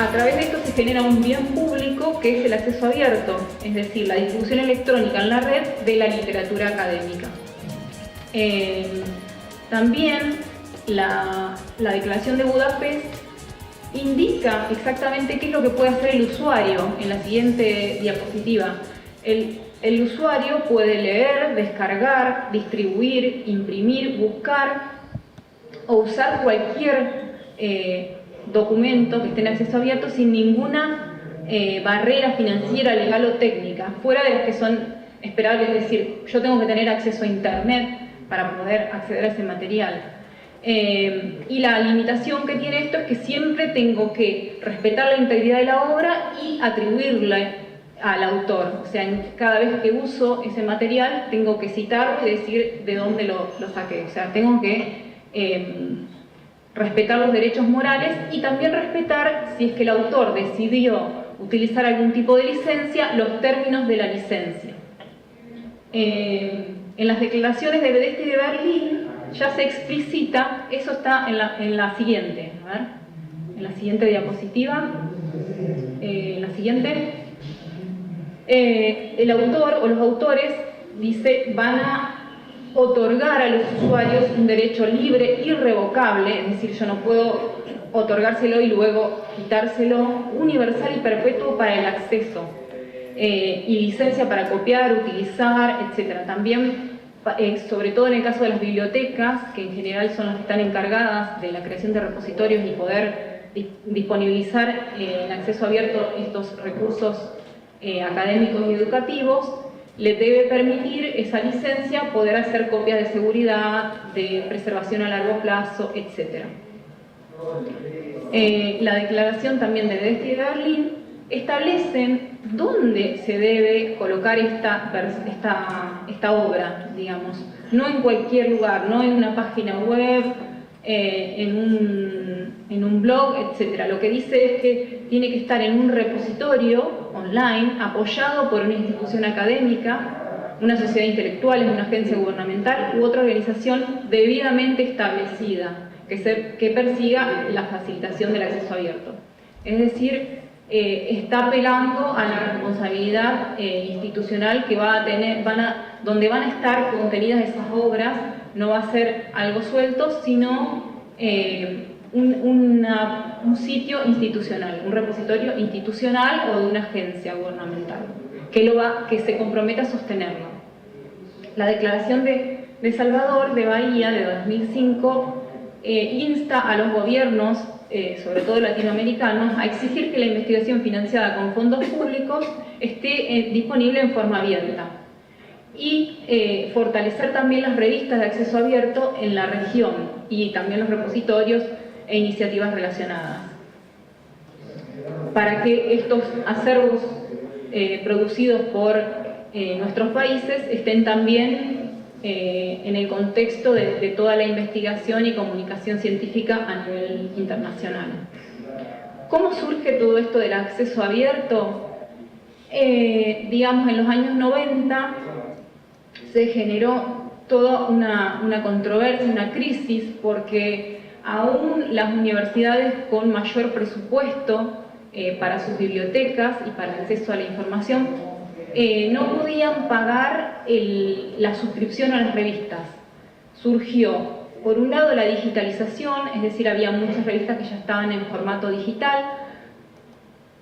a través de esto se genera un bien público que es el acceso abierto, es decir, la distribución electrónica en la red de la literatura académica. También la Declaración de Budapest indica exactamente qué es lo que puede hacer el usuario en la siguiente diapositiva. El usuario puede leer, descargar, distribuir, imprimir, buscar o usar cualquier documento que esté en acceso abierto sin ninguna barrera financiera, legal o técnica, fuera de las que son esperables, es decir, yo tengo que tener acceso a Internet para poder acceder a ese material. Y la limitación que tiene esto es que siempre tengo que respetar la integridad de la obra y atribuirle al autor. O sea, cada vez que uso ese material tengo que citarlo y decir de dónde lo saqué. O sea, tengo que respetar los derechos morales y también respetar, si es que el autor decidió utilizar algún tipo de licencia, los términos de la licencia. En las declaraciones de Budapest y de Berlín ya se explicita, eso está en la siguiente, a ver, en la siguiente diapositiva, en la siguiente. El autor o los autores, dice, van a otorgar a los usuarios un derecho libre, irrevocable, es decir, yo no puedo otorgárselo y luego quitárselo, universal y perpetuo para el acceso, y licencia para copiar, utilizar, etc. También, sobre todo en el caso de las bibliotecas, que en general son las que están encargadas de la creación de repositorios y poder disponibilizar en acceso abierto estos recursos académicos y educativos, le debe permitir esa licencia poder hacer copias de seguridad, de preservación a largo plazo, etc. La declaración también de Budapest y de Berlín establecen dónde se debe colocar esta obra, digamos. No en cualquier lugar, no en una página web, en un blog, etc. Lo que dice es que tiene que estar en un repositorio online apoyado por una institución académica, una sociedad intelectual, una agencia gubernamental u otra organización debidamente establecida que persiga la facilitación del acceso abierto. Es decir, está apelando a la responsabilidad institucional que va a tener, donde van a estar contenidas esas obras. No va a ser algo suelto, sino un sitio institucional, un repositorio institucional o de una agencia gubernamental que se comprometa a sostenerlo. La Declaración de Salvador de Bahía de 2005 insta a los gobiernos, sobre todo latinoamericanos, a exigir que la investigación financiada con fondos públicos esté disponible en forma abierta y fortalecer también las revistas de acceso abierto en la región y también los repositorios e iniciativas relacionadas, para que estos acervos producidos por nuestros países estén también en el contexto de toda la investigación y comunicación científica a nivel internacional. ¿Cómo surge todo esto del acceso abierto? Digamos, en los años 90 se generó toda una controversia, una crisis, porque aún las universidades con mayor presupuesto para sus bibliotecas y para el acceso a la información no podían pagar la suscripción a las revistas. Surgió, por un lado, la digitalización, es decir, había muchas revistas que ya estaban en formato digital,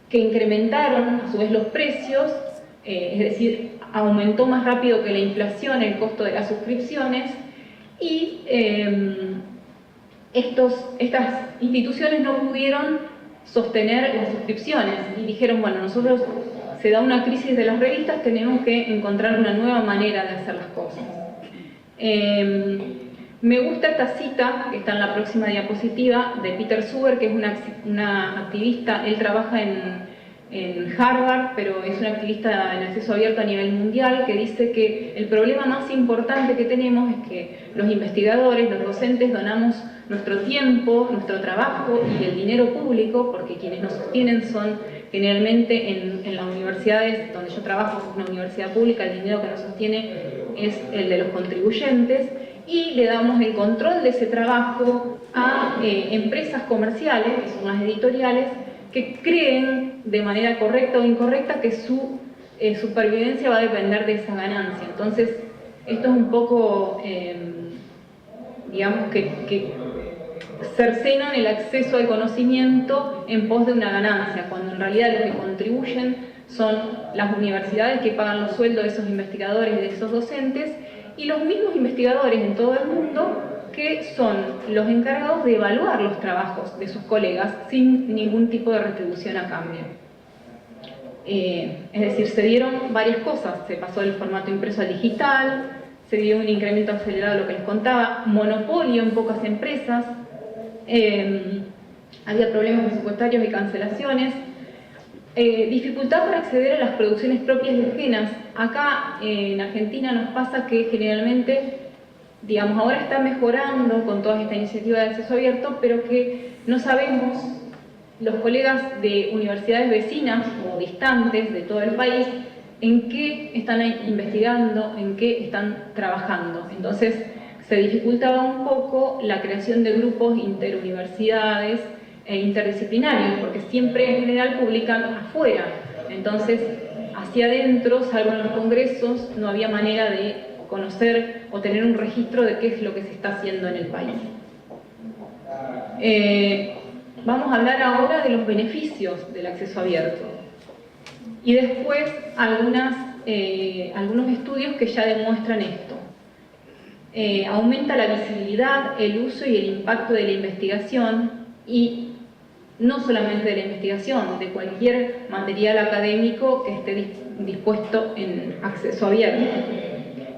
que incrementaron a su vez los precios, es decir, aumentó más rápido que la inflación el costo de las suscripciones, y estas instituciones no pudieron sostener las suscripciones y dijeron, bueno, nosotros se da una crisis de las revistas, tenemos que encontrar una nueva manera de hacer las cosas. Me gusta esta cita, que está en la próxima diapositiva, de Peter Suger, que es una activista. Él trabaja en Harvard, pero es un activista en acceso abierto a nivel mundial, que dice que el problema más importante que tenemos es que los investigadores, los docentes, donamos nuestro tiempo, nuestro trabajo y el dinero público, porque quienes nos sostienen son generalmente en las universidades donde yo trabajo, es una universidad pública, el dinero que nos sostiene es el de los contribuyentes, y le damos el control de ese trabajo a empresas comerciales, que son las editoriales, que creen de manera correcta o incorrecta que su supervivencia va a depender de esa ganancia. Entonces, esto es un poco, digamos, que cercenan el acceso al conocimiento en pos de una ganancia, cuando en realidad los que contribuyen son las universidades que pagan los sueldos de esos investigadores y de esos docentes, y los mismos investigadores en todo el mundo que son los encargados de evaluar los trabajos de sus colegas sin ningún tipo de retribución a cambio. Es decir, se dieron varias cosas, se pasó del formato impreso al digital, se dio un incremento acelerado de lo que les contaba, monopolio en pocas empresas, había problemas presupuestarios y cancelaciones, dificultad para acceder a las producciones propias y ajenas. Acá en Argentina nos pasa que generalmente, digamos, ahora está mejorando con toda esta iniciativa de acceso abierto, pero que no sabemos, los colegas de universidades vecinas o distantes de todo el país, en qué están investigando, en qué están trabajando. Entonces, se dificultaba un poco la creación de grupos interuniversidades e interdisciplinarios, porque siempre en general publican afuera. Entonces, hacia adentro, salvo en los congresos, no había manera de conocer o tener un registro de qué es lo que se está haciendo en el país. Vamos a hablar ahora de los beneficios del acceso abierto. Y después algunos estudios que ya demuestran esto. Aumenta la visibilidad, el uso y el impacto de la investigación, y no solamente de la investigación, de cualquier material académico que esté dispuesto en acceso abierto.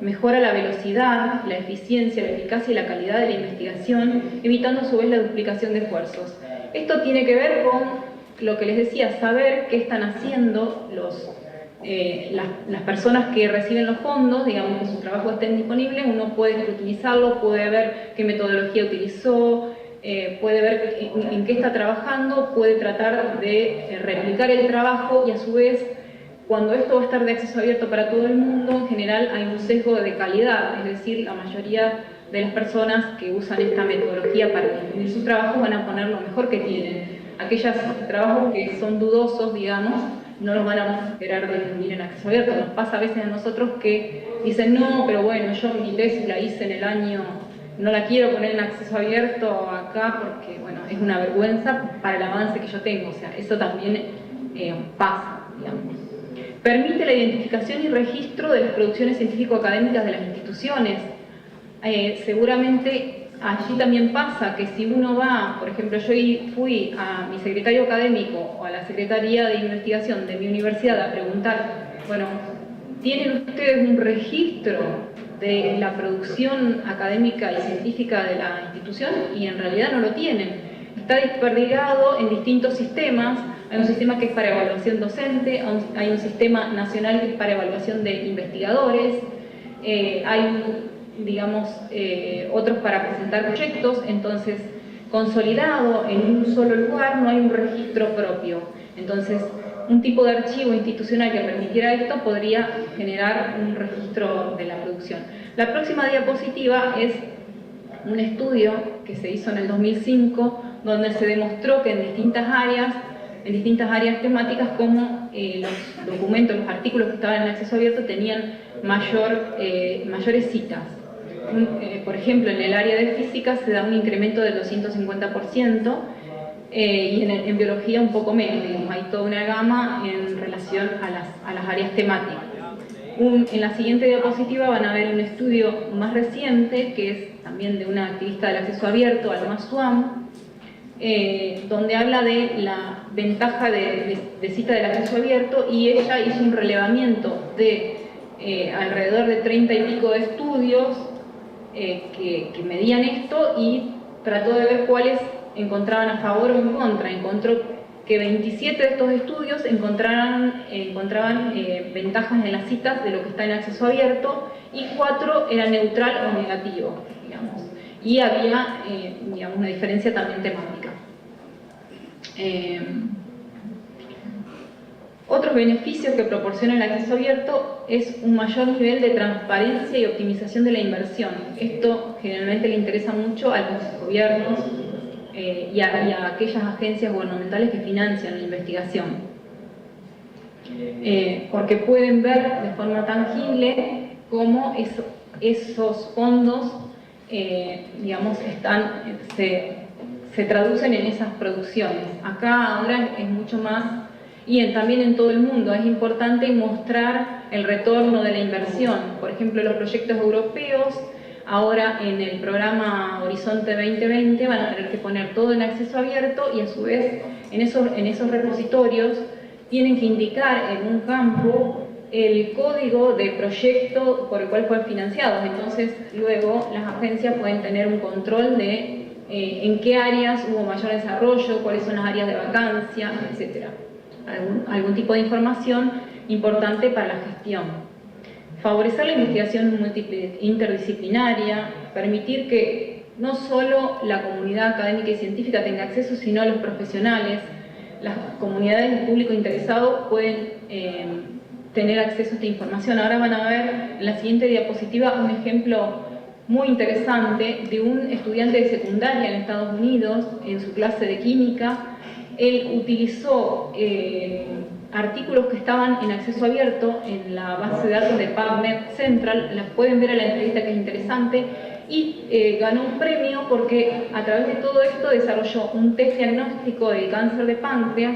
Mejora la velocidad, la eficiencia, la eficacia y la calidad de la investigación, evitando a su vez la duplicación de esfuerzos. Esto tiene que ver con lo que les decía, saber qué están haciendo las personas que reciben los fondos, digamos que sus trabajos estén disponibles, uno puede utilizarlo, puede ver qué metodología utilizó, puede ver en qué está trabajando, puede tratar de replicar el trabajo, y a su vez, cuando esto va a estar de acceso abierto para todo el mundo, en general hay un sesgo de calidad, es decir, la mayoría de las personas que usan esta metodología para difundir sus trabajos van a poner lo mejor que tienen. Aquellos trabajos que son dudosos, digamos, no los van a esperar de difundir en acceso abierto. Nos pasa a veces a nosotros que dicen, no, pero bueno, yo mi tesis la hice en el año, no la quiero poner en acceso abierto acá porque, bueno, es una vergüenza para el avance que yo tengo. O sea, eso también pasa, digamos. Permite la identificación y registro de las producciones científico-académicas de las instituciones. Seguramente allí también pasa que si uno va, por ejemplo, yo fui a mi secretario académico o a la Secretaría de Investigación de mi universidad a preguntar, bueno, ¿tienen ustedes un registro de la producción académica y científica de la institución? Y en realidad no lo tienen. Está desperdigado en distintos sistemas. Hay un sistema que es para evaluación docente, hay un sistema nacional que es para evaluación de investigadores, hay, digamos, otros para presentar proyectos. Entonces, consolidado en un solo lugar, no hay un registro propio. Entonces, un tipo de archivo institucional que permitiera esto podría generar un registro de la producción. La próxima diapositiva es un estudio que se hizo en el 2005, donde se demostró que en distintas áreas temáticas, como los documentos, los artículos que estaban en acceso abierto tenían mayores citas. Por ejemplo, en el área de física se da un incremento del 250%, y en biología un poco menos. Hay toda una gama en relación a las áreas temáticas. En la siguiente diapositiva van a ver un estudio más reciente, que es también de una activista del acceso abierto, Alma Swan, donde habla de la ventaja de cita del acceso abierto, y ella hizo un relevamiento de alrededor de 30 y pico de estudios que medían esto, y trató de ver cuáles encontraban a favor o en contra. Encontró que 27 de estos estudios encontraban ventajas en las citas de lo que está en acceso abierto, y 4 eran neutral o negativo, digamos. Y había, digamos, una diferencia también temática. Otros beneficios que proporciona el acceso abierto es un mayor nivel de transparencia y optimización de la inversión. Esto generalmente le interesa mucho a los gobiernos, y a aquellas agencias gubernamentales que financian la investigación. Porque pueden ver de forma tangible cómo esos fondos, digamos, se traducen en esas producciones. Acá ahora es mucho más, y también en todo el mundo, es importante mostrar el retorno de la inversión. Por ejemplo, los proyectos europeos, ahora en el programa Horizonte 2020 van a tener que poner todo en acceso abierto y a su vez en esos repositorios tienen que indicar en un campo el código de proyecto por el cual fueron financiados. Entonces, luego las agencias pueden tener un control de en qué áreas hubo mayor desarrollo, cuáles son las áreas de vacancia, etc. Algún tipo de información importante para la gestión. Favorecer la investigación interdisciplinaria, permitir que no solo la comunidad académica y científica tenga acceso, sino los profesionales. Las comunidades de público interesado pueden tener acceso a esta información. Ahora van a ver en la siguiente diapositiva un ejemplo muy interesante de un estudiante de secundaria en Estados Unidos en su clase de química. Él utilizó artículos que estaban en acceso abierto en la base de datos de PubMed Central, las pueden ver en la entrevista que es interesante, y ganó un premio porque a través de todo esto desarrolló un test diagnóstico del cáncer de páncreas,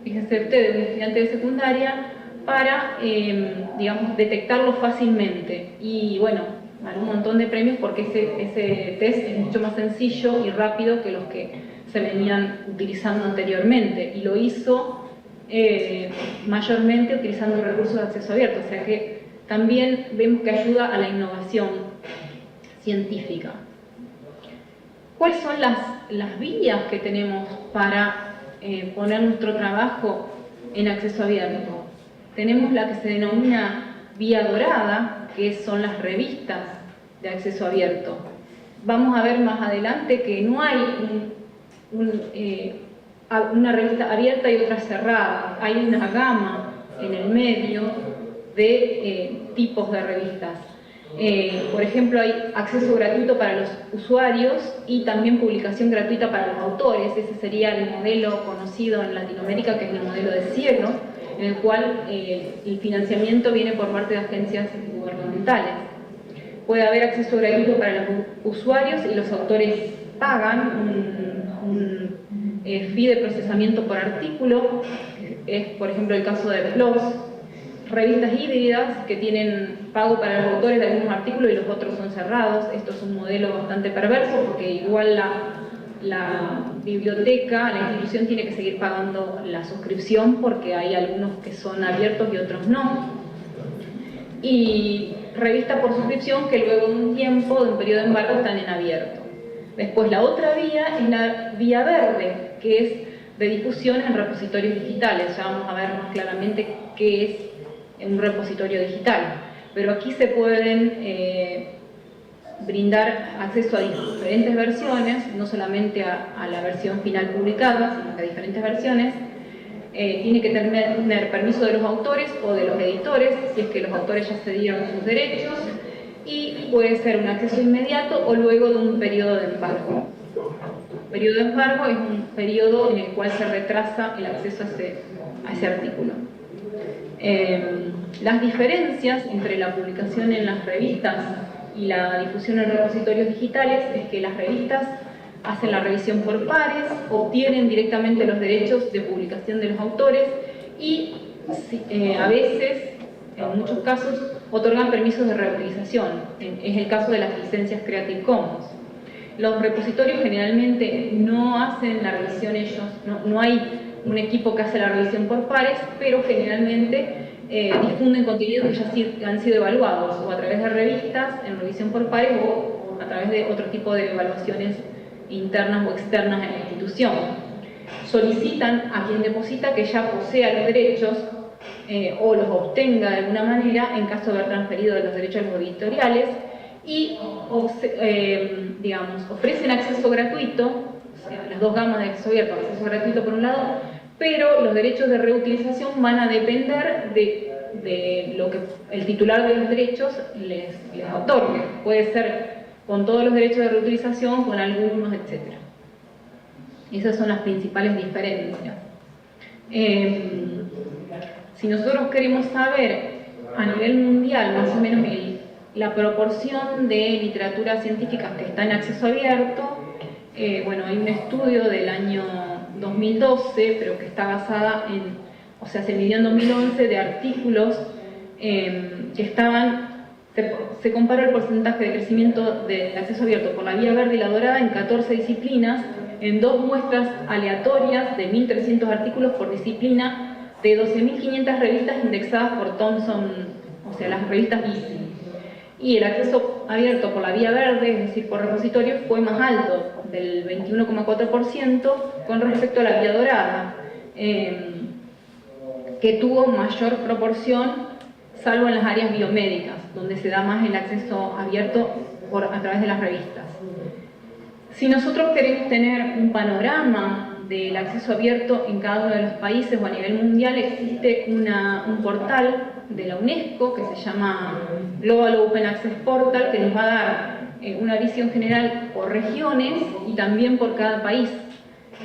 fíjense ustedes, un estudiante de secundaria, para, digamos, detectarlo fácilmente. Y bueno, ganó un montón de premios porque ese test es mucho más sencillo y rápido que los que se venían utilizando anteriormente, y lo hizo mayormente utilizando recursos de acceso abierto, o sea que también vemos que ayuda a la innovación científica. ¿Cuáles son las vías que tenemos para poner nuestro trabajo en acceso abierto? Tenemos la que se denomina vía dorada, que son las revistas de acceso abierto. Vamos a ver más adelante que no hay una revista abierta y otra cerrada. Hay una gama en el medio de tipos de revistas. Por ejemplo, hay acceso gratuito para los usuarios y también publicación gratuita para los autores. Ese sería el modelo conocido en Latinoamérica, que es el modelo de cielo, en el cual el financiamiento viene por parte de agencias gubernamentales. Puede haber acceso gratuito para los usuarios y los autores pagan un fee de procesamiento por artículo. Es, por ejemplo, el caso de PLOS. Revistas híbridas que tienen pago para los autores de algunos artículos y los otros son cerrados. Esto es un modelo bastante perverso porque igual la biblioteca, la institución tiene que seguir pagando la suscripción porque hay algunos que son abiertos y otros no. Y revista por suscripción que luego de un tiempo, de un periodo de embargo, están en abierto. Después la otra vía es la vía verde, que es de difusión en repositorios digitales. Ya vamos a ver más claramente qué es un repositorio digital. Pero aquí se pueden brindar acceso a diferentes versiones, no solamente a la versión final publicada, sino que a diferentes versiones. Tiene que tener permiso de los autores o de los editores, si es que los autores ya cedieron sus derechos, y puede ser un acceso inmediato o luego de un periodo de embargo. El periodo de embargo es un periodo en el cual se retrasa el acceso a ese artículo. Las diferencias entre la publicación en las revistas y la difusión en repositorios digitales es que las revistas hacen la revisión por pares, obtienen directamente los derechos de publicación de los autores y a veces, en muchos casos, otorgan permisos de reutilización. Es el caso de las licencias Creative Commons. Los repositorios generalmente no hacen la revisión ellos, no hay un equipo que hace la revisión por pares, pero generalmente difunden contenidos que ya han sido evaluados, o a través de revistas en revisión por pares, o a través de otro tipo de evaluaciones internas o externas en la institución. Solicitan a quien deposita que ya posea los derechos o los obtenga de alguna manera en caso de haber transferido los derechos a los editoriales y digamos, ofrecen acceso gratuito, o sea, las dos gamas de acceso abierto, acceso gratuito por un lado, pero los derechos de reutilización van a depender de lo que el titular de los derechos les otorgue. Puede ser con todos los derechos de reutilización, con algunos, etc. Esas son las principales diferencias. Si nosotros queremos saber a nivel mundial más o menos la proporción de literatura científica que está en acceso abierto, bueno, hay un estudio del año 2012, pero que está basada en, o sea, se midió en 2011 de artículos que estaban, se comparó el porcentaje de crecimiento del acceso abierto por la vía verde y la dorada en 14 disciplinas, en 2 muestras aleatorias de 1.300 artículos por disciplina de 12.500 revistas indexadas por Thomson, o sea, las revistas ISI. Y el acceso abierto por la vía verde, es decir, por repositorio, fue más alto, del 21,4% con respecto a la vía dorada, que tuvo mayor proporción, salvo en las áreas biomédicas, donde se da más el acceso abierto a través de las revistas. Si nosotros queremos tener un panorama del acceso abierto en cada uno de los países o a nivel mundial, existe un portal de la UNESCO que se llama Global Open Access Portal, que nos va a dar una visión general por regiones y también por cada país.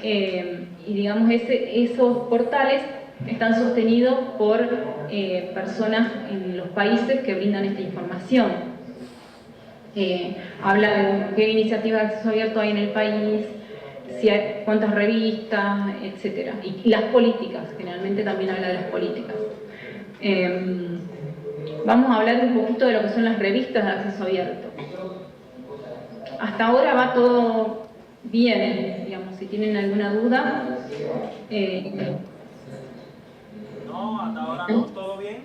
Y digamos, esos portales están sostenidos por personas en los países que brindan esta información. Habla de qué iniciativas de acceso abierto hay en el país, cuántas revistas, etc. Y las políticas, generalmente también habla de las políticas. Vamos a hablar un poquito de lo que son las revistas de acceso abierto. Hasta ahora va todo bien, digamos, si tienen alguna duda. No, hasta ahora no, todo bien.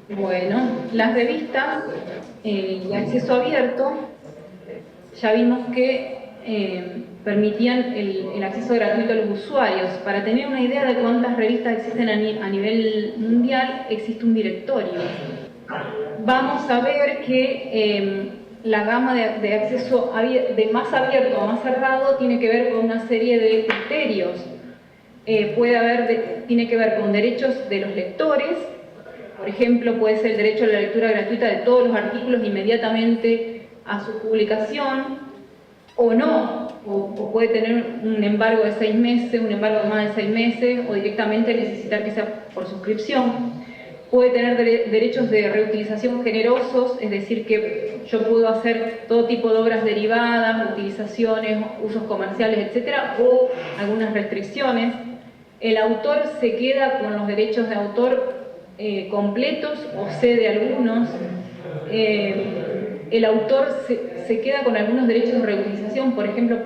Bueno, las revistas de acceso abierto, ya vimos que permitían el acceso gratuito a los usuarios. Para tener una idea de cuántas revistas existen a nivel mundial, existe un directorio. Vamos a ver que la gama de acceso de más abierto a más cerrado tiene que ver con una serie de criterios. Tiene que ver con derechos de los lectores. Por ejemplo, puede ser el derecho a la lectura gratuita de todos los artículos inmediatamente a su publicación, o no, o puede tener un embargo de 6 meses, un embargo de más de 6 meses, o directamente necesitar que sea por suscripción. Puede tener derechos de reutilización generosos, es decir, que yo puedo hacer todo tipo de obras derivadas, utilizaciones, usos comerciales, etcétera, o algunas restricciones. El autor se queda con los derechos de autor completos o cede algunos. El autor se queda con algunos derechos de reutilización, por ejemplo,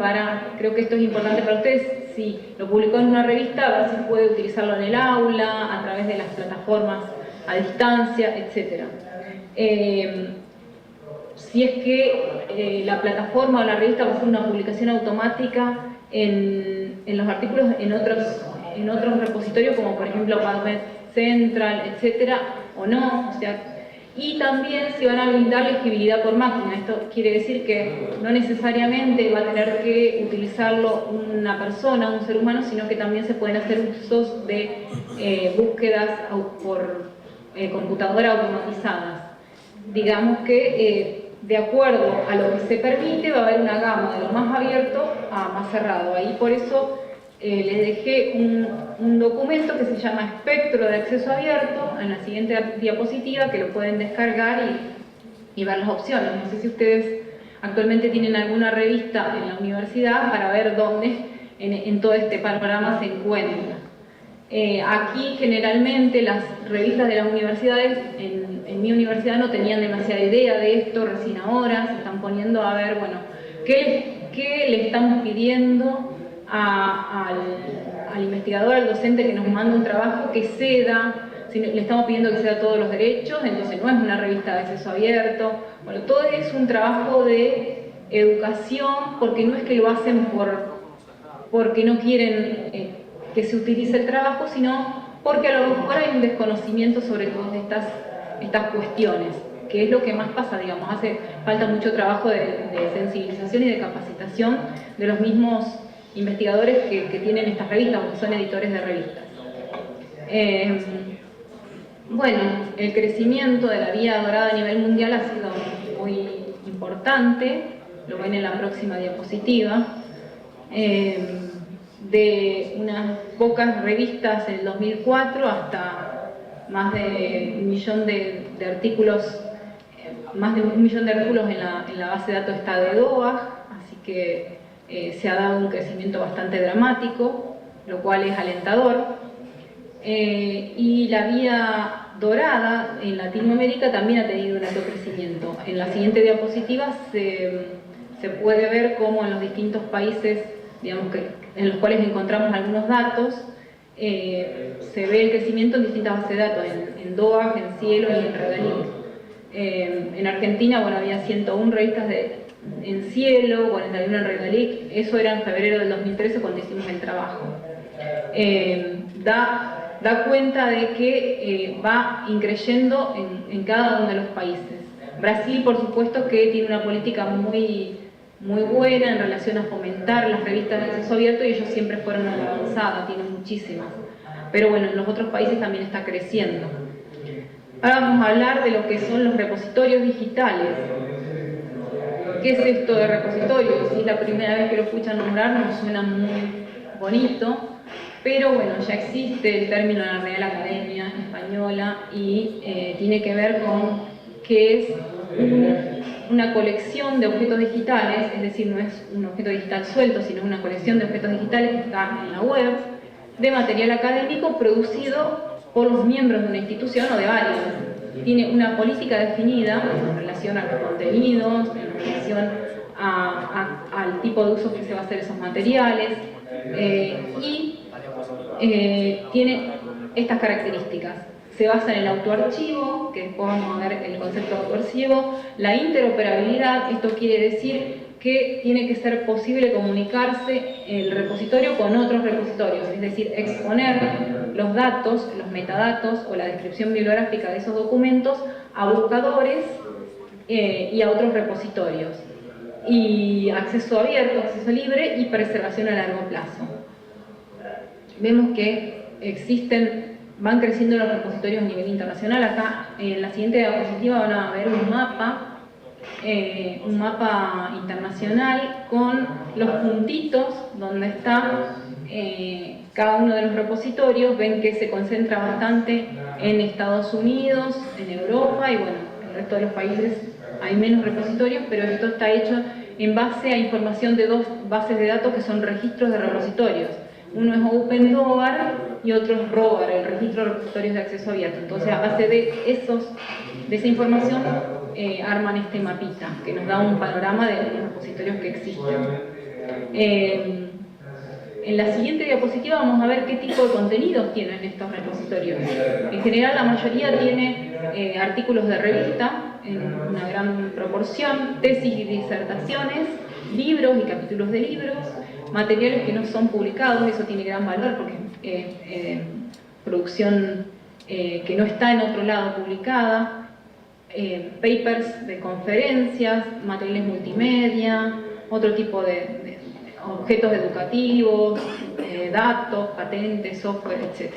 creo que esto es importante para ustedes, si lo publicó en una revista, a ver si puede utilizarlo en el aula, a través de las plataformas a distancia, etc. Si es que la plataforma o la revista va a hacer una publicación automática en los artículos en otros repositorios, como por ejemplo PubMed Central, etcétera, o no, o sea, y también se van a brindar legibilidad por máquina. Esto quiere decir que no necesariamente va a tener que utilizarlo una persona, un ser humano, sino que también se pueden hacer usos de búsquedas por computadora automatizadas. Digamos que de acuerdo a lo que se permite va a haber una gama de lo más abierto a más cerrado. Ahí por eso les dejé un documento que se llama Espectro de Acceso Abierto en la siguiente diapositiva, que lo pueden descargar y ver las opciones. No sé si ustedes actualmente tienen alguna revista en la universidad para ver dónde en todo este panorama se encuentra. Aquí generalmente las revistas de las universidades, en mi universidad no tenían demasiada idea de esto, recién ahora se están poniendo a ver, bueno, qué le estamos pidiendo al investigador, al docente que nos manda un trabajo, que ceda, si le estamos pidiendo que ceda todos los derechos, entonces no es una revista de acceso abierto. Bueno, todo es un trabajo de educación, porque no es que lo hacen porque no quieren que se utilice el trabajo, sino porque a lo mejor hay un desconocimiento sobre todas estas cuestiones, que es lo que más pasa, digamos. Hace falta mucho trabajo de sensibilización y de capacitación de los mismos investigadores que tienen estas revistas o que son editores de revistas. Bueno, el crecimiento de la vía dorada a nivel mundial ha sido muy importante, lo ven en la próxima diapositiva. de unas pocas revistas en el 2004 hasta más de 1 millón de artículos, más de 1 millón de artículos en la base de datos está de DOAJ, así que se ha dado un crecimiento bastante dramático, lo cual es alentador. Y la vía dorada en Latinoamérica también ha tenido un alto crecimiento. En la siguiente diapositiva se puede ver cómo en los distintos países, digamos, en los cuales encontramos algunos datos, se ve el crecimiento en distintas bases de datos, en DOAJ, en Cielo y en Redalyc. En Argentina, bueno, había 101 revistas en Cielo, 41 en Redalyc. Eso era en febrero del 2013 cuando hicimos el trabajo. Da cuenta de que va increyendo en cada uno de los países. Brasil, por supuesto, que tiene una política muy buena en relación a fomentar las revistas de acceso abierto, y ellos siempre fueron a la avanzada, tienen muchísimas. Pero bueno, en los otros países también está creciendo. Ahora vamos a hablar de lo que son los repositorios digitales. ¿Qué es esto de repositorios? Si es la primera vez que lo escuchan nombrar, nos suena muy bonito, pero bueno, ya existe el término en la Real Academia Española y tiene que ver con que es una colección de objetos digitales, es decir, no es un objeto digital suelto, sino una colección de objetos digitales que está en la web, de material académico producido por los miembros de una institución o de varias. Tiene una política definida en relación a los contenidos, en relación al tipo de usos que se va a hacer esos materiales, y tiene estas características. Se basa en el autoarchivo, que después vamos a ver el concepto de autoarchivo, la interoperabilidad. Esto quiere decir que tiene que ser posible comunicarse el repositorio con otros repositorios, es decir, exponer los datos, los metadatos o la descripción bibliográfica de esos documentos a buscadores y a otros repositorios. Y acceso abierto, acceso libre y preservación a largo plazo. Vemos que van creciendo los repositorios a nivel internacional. Acá en la siguiente diapositiva van a ver un mapa internacional con los puntitos donde está cada uno de los repositorios. Ven que se concentra bastante en Estados Unidos, en Europa y bueno, en el resto de los países hay menos repositorios, pero esto está hecho en base a información de dos bases de datos que son registros de repositorios. Uno es OpenDOAR y otro es ROAR, el registro de repositorios de acceso abierto. Entonces, a base de esa información, arman este mapita, que nos da un panorama de los repositorios que existen. En la siguiente diapositiva vamos a ver qué tipo de contenidos tienen estos repositorios. En general, la mayoría tiene artículos de revista, en una gran proporción, tesis y disertaciones, libros y capítulos de libros, materiales que no son publicados. Eso tiene gran valor porque es producción que no está en otro lado publicada, papers de conferencias, materiales multimedia, otro tipo de objetos educativos, datos, patentes, software, etc.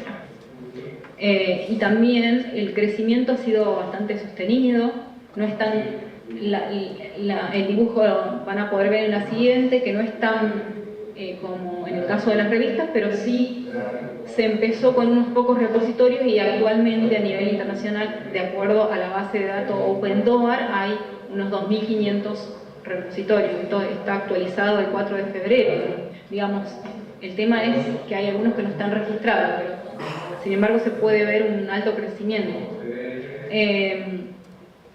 Y también el crecimiento ha sido bastante sostenido. No es tan, el dibujo van a poder ver en la siguiente, que no es tan como en el caso de las revistas, pero sí se empezó con unos pocos repositorios y actualmente a nivel internacional, de acuerdo a la base de datos OpenDOAR, hay unos 2.500 repositorios. Esto está actualizado el 4 de febrero. Digamos, el tema es que hay algunos que no están registrados, pero sin embargo se puede ver un alto crecimiento.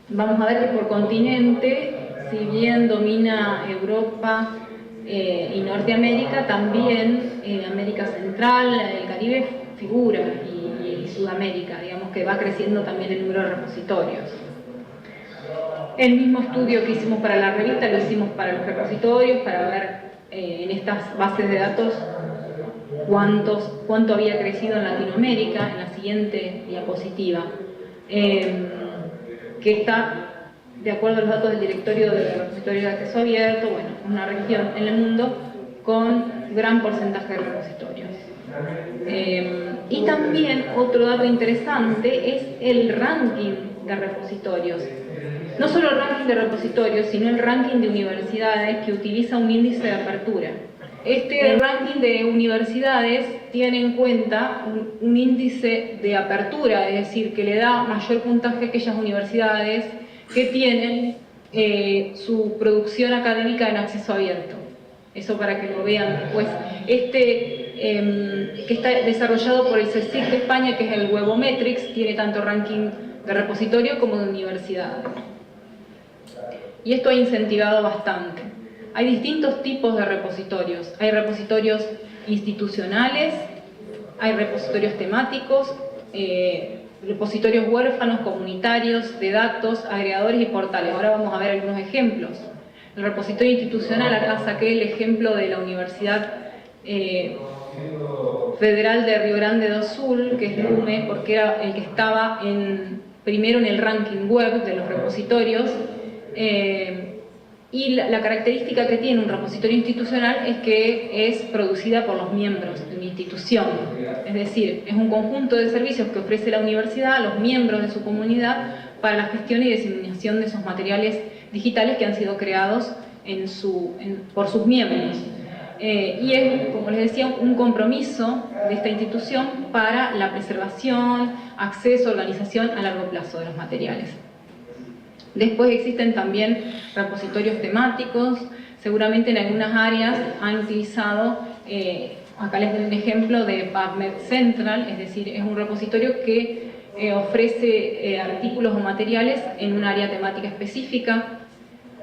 Vamos a ver que por continente, si bien domina Europa y Norteamérica, también América Central, el Caribe figura, y Sudamérica, digamos que va creciendo también el número de repositorios. El mismo estudio que hicimos para la revista lo hicimos para los repositorios, para ver en estas bases de datos cuánto había crecido en Latinoamérica. En la siguiente diapositiva, que está de acuerdo a los datos del Directorio de Repositorios de Acceso Abierto, bueno, una región en el mundo con gran porcentaje de repositorios. Y también otro dato interesante es el ranking de repositorios. No solo el ranking de repositorios, sino el ranking de universidades, que utiliza un índice de apertura. Este ranking de universidades tiene en cuenta un índice de apertura, es decir, que le da mayor puntaje a aquellas universidades que tienen su producción académica en acceso abierto. Eso para que lo vean después. Que está desarrollado por el CSIC de España, que es el Webometrics, tiene tanto ranking de repositorio como de universidades. Y esto ha incentivado bastante. Hay distintos tipos de repositorios. Hay repositorios institucionales, hay repositorios temáticos, repositorios huérfanos, comunitarios, de datos, agregadores y portales. Ahora vamos a ver algunos ejemplos. El repositorio institucional, acá saqué el ejemplo de la Universidad Federal de Río Grande do Sul, que es LUME, porque era el que estaba primero en el ranking web de los repositorios. Y la característica que tiene un repositorio institucional es que es producida por los miembros de una institución. Es decir, es un conjunto de servicios que ofrece la universidad a los miembros de su comunidad para la gestión y diseminación de esos materiales digitales que han sido creados por sus miembros. Y es, como les decía, un compromiso de esta institución para la preservación, acceso, organización a largo plazo de los materiales. Después existen también repositorios temáticos. Seguramente en algunas áreas han utilizado, acá les doy un ejemplo de PubMed Central, es decir, es un repositorio que ofrece artículos o materiales en un área temática específica.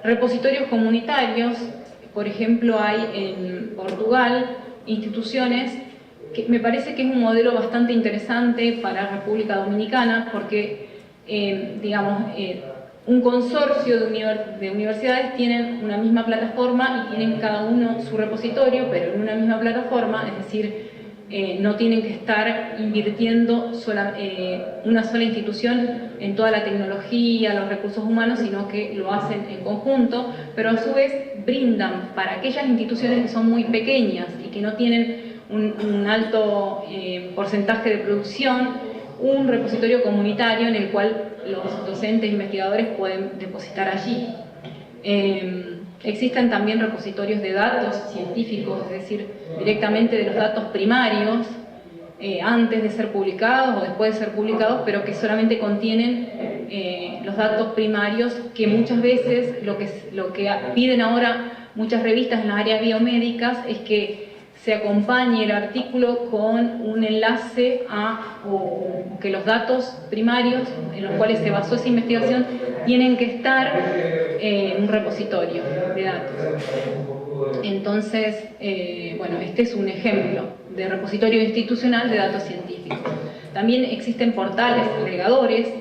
Repositorios comunitarios, por ejemplo, hay en Portugal instituciones que me parece que es un modelo bastante interesante para República Dominicana, porque, un consorcio de universidades tienen una misma plataforma y tienen cada uno su repositorio, pero en una misma plataforma, es decir, no tienen que estar invirtiendo una sola institución en toda la tecnología, los recursos humanos, sino que lo hacen en conjunto, pero a su vez brindan para aquellas instituciones que son muy pequeñas y que no tienen un alto porcentaje de producción, un repositorio comunitario en el cual los docentes e investigadores pueden depositar allí. Existen también repositorios de datos científicos, es decir, directamente de los datos primarios, antes de ser publicados o después de ser publicados, pero que solamente contienen los datos primarios, que muchas veces lo que piden ahora muchas revistas en las áreas biomédicas es que se acompañe el artículo con un enlace o que los datos primarios en los cuales se basó esa investigación tienen que estar en un repositorio de datos. Entonces, este es un ejemplo de repositorio institucional de datos científicos. También existen portales agregadores,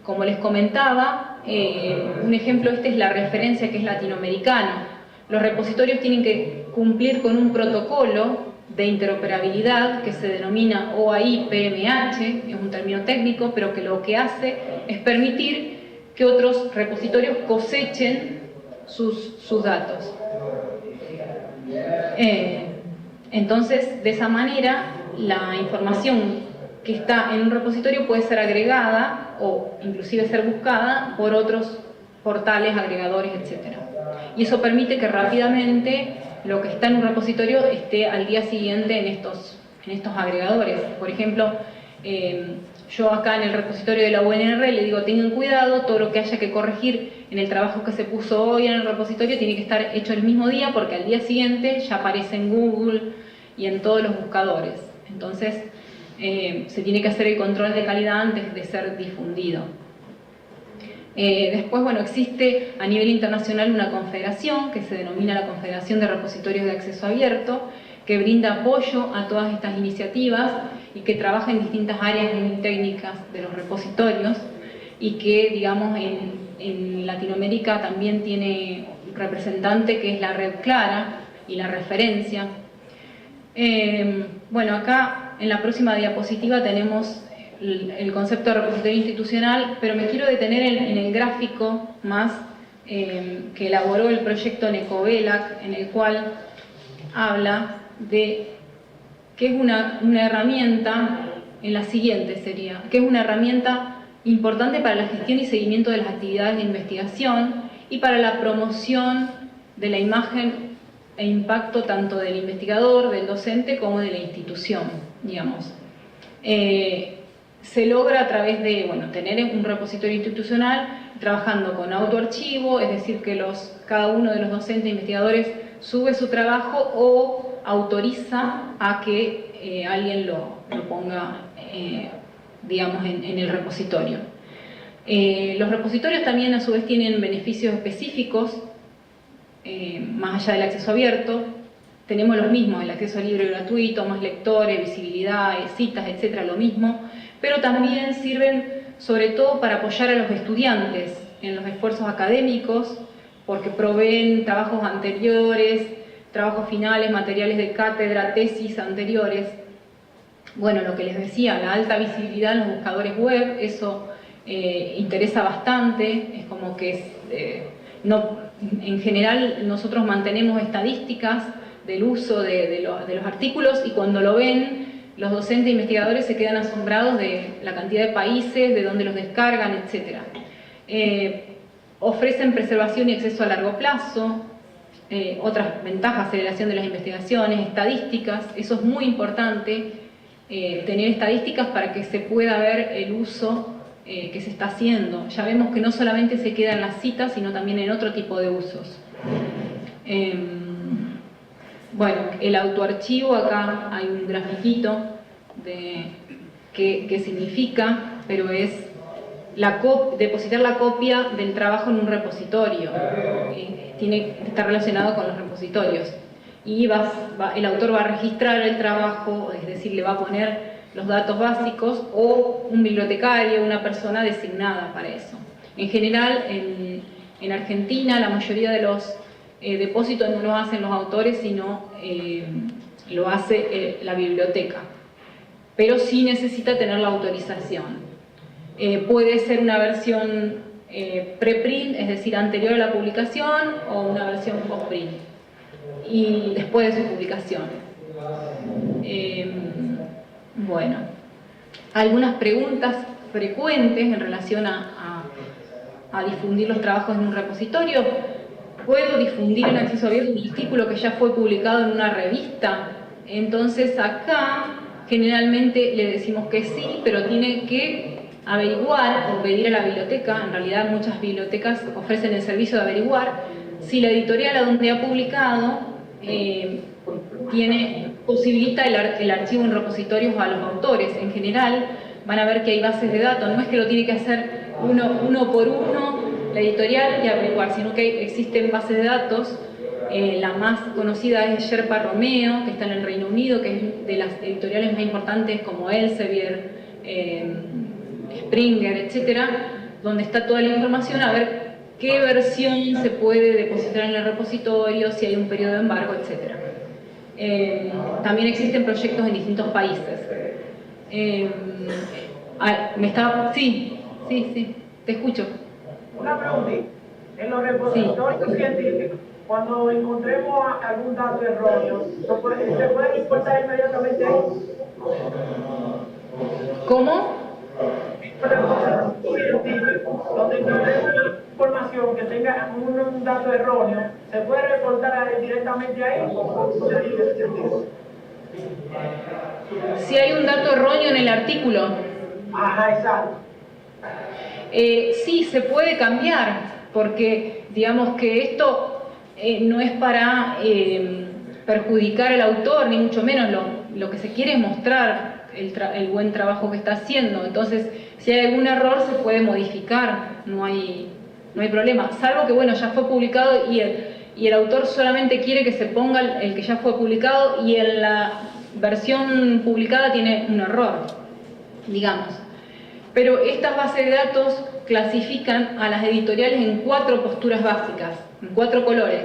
como les comentaba, un ejemplo es la referencia, que es latinoamericano. Los repositorios tienen que cumplir con un protocolo de interoperabilidad que se denomina OAI-PMH, es un término técnico, pero que lo que hace es permitir que otros repositorios cosechen sus datos. Entonces, de esa manera, la información que está en un repositorio puede ser agregada o inclusive ser buscada por otros portales, agregadores, etc. Y eso permite que rápidamente lo que está en un repositorio esté al día siguiente en estos agregadores. Por ejemplo, yo acá en el repositorio de la UNR le digo, tengan cuidado, todo lo que haya que corregir en el trabajo que se puso hoy en el repositorio tiene que estar hecho el mismo día, porque al día siguiente ya aparece en Google y en todos los buscadores. Entonces, se tiene que hacer el control de calidad antes de ser difundido. Después, existe a nivel internacional una confederación que se denomina la Confederación de Repositorios de Acceso Abierto, que brinda apoyo a todas estas iniciativas y que trabaja en distintas áreas muy técnicas de los repositorios, y que, digamos, en Latinoamérica también tiene un representante que es la Red Clara y la Referencia. Acá en la próxima diapositiva tenemos el concepto de repositorio institucional, pero me quiero detener en el gráfico más que elaboró el proyecto Necovelac, en el cual habla de que es una herramienta, en la siguiente sería, que es una herramienta importante para la gestión y seguimiento de las actividades de investigación y para la promoción de la imagen e impacto tanto del investigador, del docente, como de la institución, digamos. Se logra a través de, bueno, tener un repositorio institucional trabajando con autoarchivo, es decir, que cada uno de los docentes e investigadores sube su trabajo o autoriza a que alguien lo ponga, digamos, en el repositorio. Los repositorios también a su vez tienen beneficios específicos, más allá del acceso abierto. Tenemos los mismos, el acceso libre y gratuito, más lectores, visibilidad, citas, etcétera, lo mismo, pero también sirven sobre todo para apoyar a los estudiantes en los esfuerzos académicos, porque proveen trabajos anteriores, trabajos finales, materiales de cátedra, tesis anteriores. Bueno, lo que les decía, la alta visibilidad en los buscadores web, eso interesa bastante, es como que en general nosotros mantenemos estadísticas del uso de los artículos y cuando lo ven, los docentes e investigadores se quedan asombrados de la cantidad de países, de dónde los descargan, etc. Ofrecen preservación y acceso a largo plazo, otras ventajas, aceleración de las investigaciones, estadísticas, eso es muy importante, tener estadísticas para que se pueda ver el uso que se está haciendo. Ya vemos que no solamente se queda en las citas, sino también en otro tipo de usos. Bueno, el autoarchivo, acá hay un grafiquito de qué significa, pero es depositar la copia del trabajo en un repositorio. Está relacionado con los repositorios. Y el autor va a registrar el trabajo, es decir, le va a poner los datos básicos o un bibliotecario, una persona designada para eso. En general, en Argentina, la mayoría de los depósitos no lo hacen los autores, sino lo hace la biblioteca. Pero sí necesita tener la autorización. Puede ser una versión preprint, es decir, anterior a la publicación, o una versión postprint, y después de su publicación. Bueno, algunas preguntas frecuentes en relación a difundir los trabajos en un repositorio. ¿Puedo difundir en acceso abierto un artículo que ya fue publicado en una revista? Entonces acá generalmente le decimos que sí, pero tiene que averiguar o pedir a la biblioteca. En realidad muchas bibliotecas ofrecen el servicio de averiguar si la editorial a donde ha publicado posibilita el archivo en repositorios a los autores. En general van a ver que hay bases de datos, no es que lo tiene que hacer uno por uno la editorial y averiguar, sino que existen bases de datos. La más conocida es Sherpa Romeo, que está en el Reino Unido, que es de las editoriales más importantes como Elsevier, Springer, etcétera, donde está toda la información, a ver qué versión se puede depositar en el repositorio, si hay un periodo de embargo, etcétera. También existen proyectos en distintos países. Sí, te escucho. Una preguntita. En los repositorios científicos, cuando encontremos algún dato erróneo, ¿se puede reportar inmediatamente ahí? ¿Cómo? En los repositorios científicos, donde encontremos información que tenga un dato erróneo, ¿se puede reportar directamente ahí? Si hay un dato erróneo en el artículo. Ajá, exacto. Sí, se puede cambiar, porque digamos que esto no es para perjudicar al autor, ni mucho menos. Lo que se quiere es mostrar el buen trabajo que está haciendo. Entonces, si hay algún error se puede modificar, no hay problema, salvo que bueno, ya fue publicado y el autor solamente quiere que se ponga el que ya fue publicado y en la versión publicada tiene un error, digamos. Pero estas bases de datos clasifican a las editoriales en 4 posturas básicas, en 4 colores.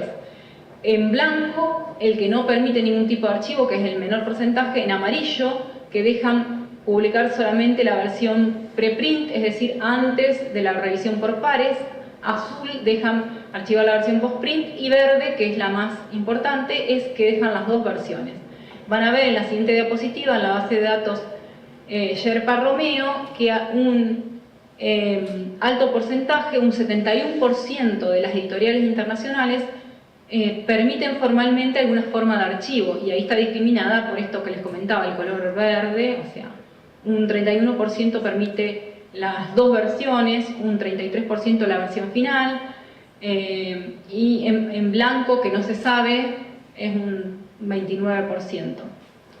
En blanco, el que no permite ningún tipo de archivo, que es el menor porcentaje. En amarillo, que dejan publicar solamente la versión preprint, es decir, antes de la revisión por pares. Azul, dejan archivar la versión postprint. Y verde, que es la más importante, es que dejan las 2 versiones. Van a ver en la siguiente diapositiva, en la base de datos Sherpa Romeo, que un alto porcentaje, un 71% de las editoriales internacionales permiten formalmente alguna forma de archivo, y ahí está discriminada por esto que les comentaba, el color verde, o sea, un 31% permite las dos versiones, un 33% la versión final, y en blanco, que no se sabe, es un 29%.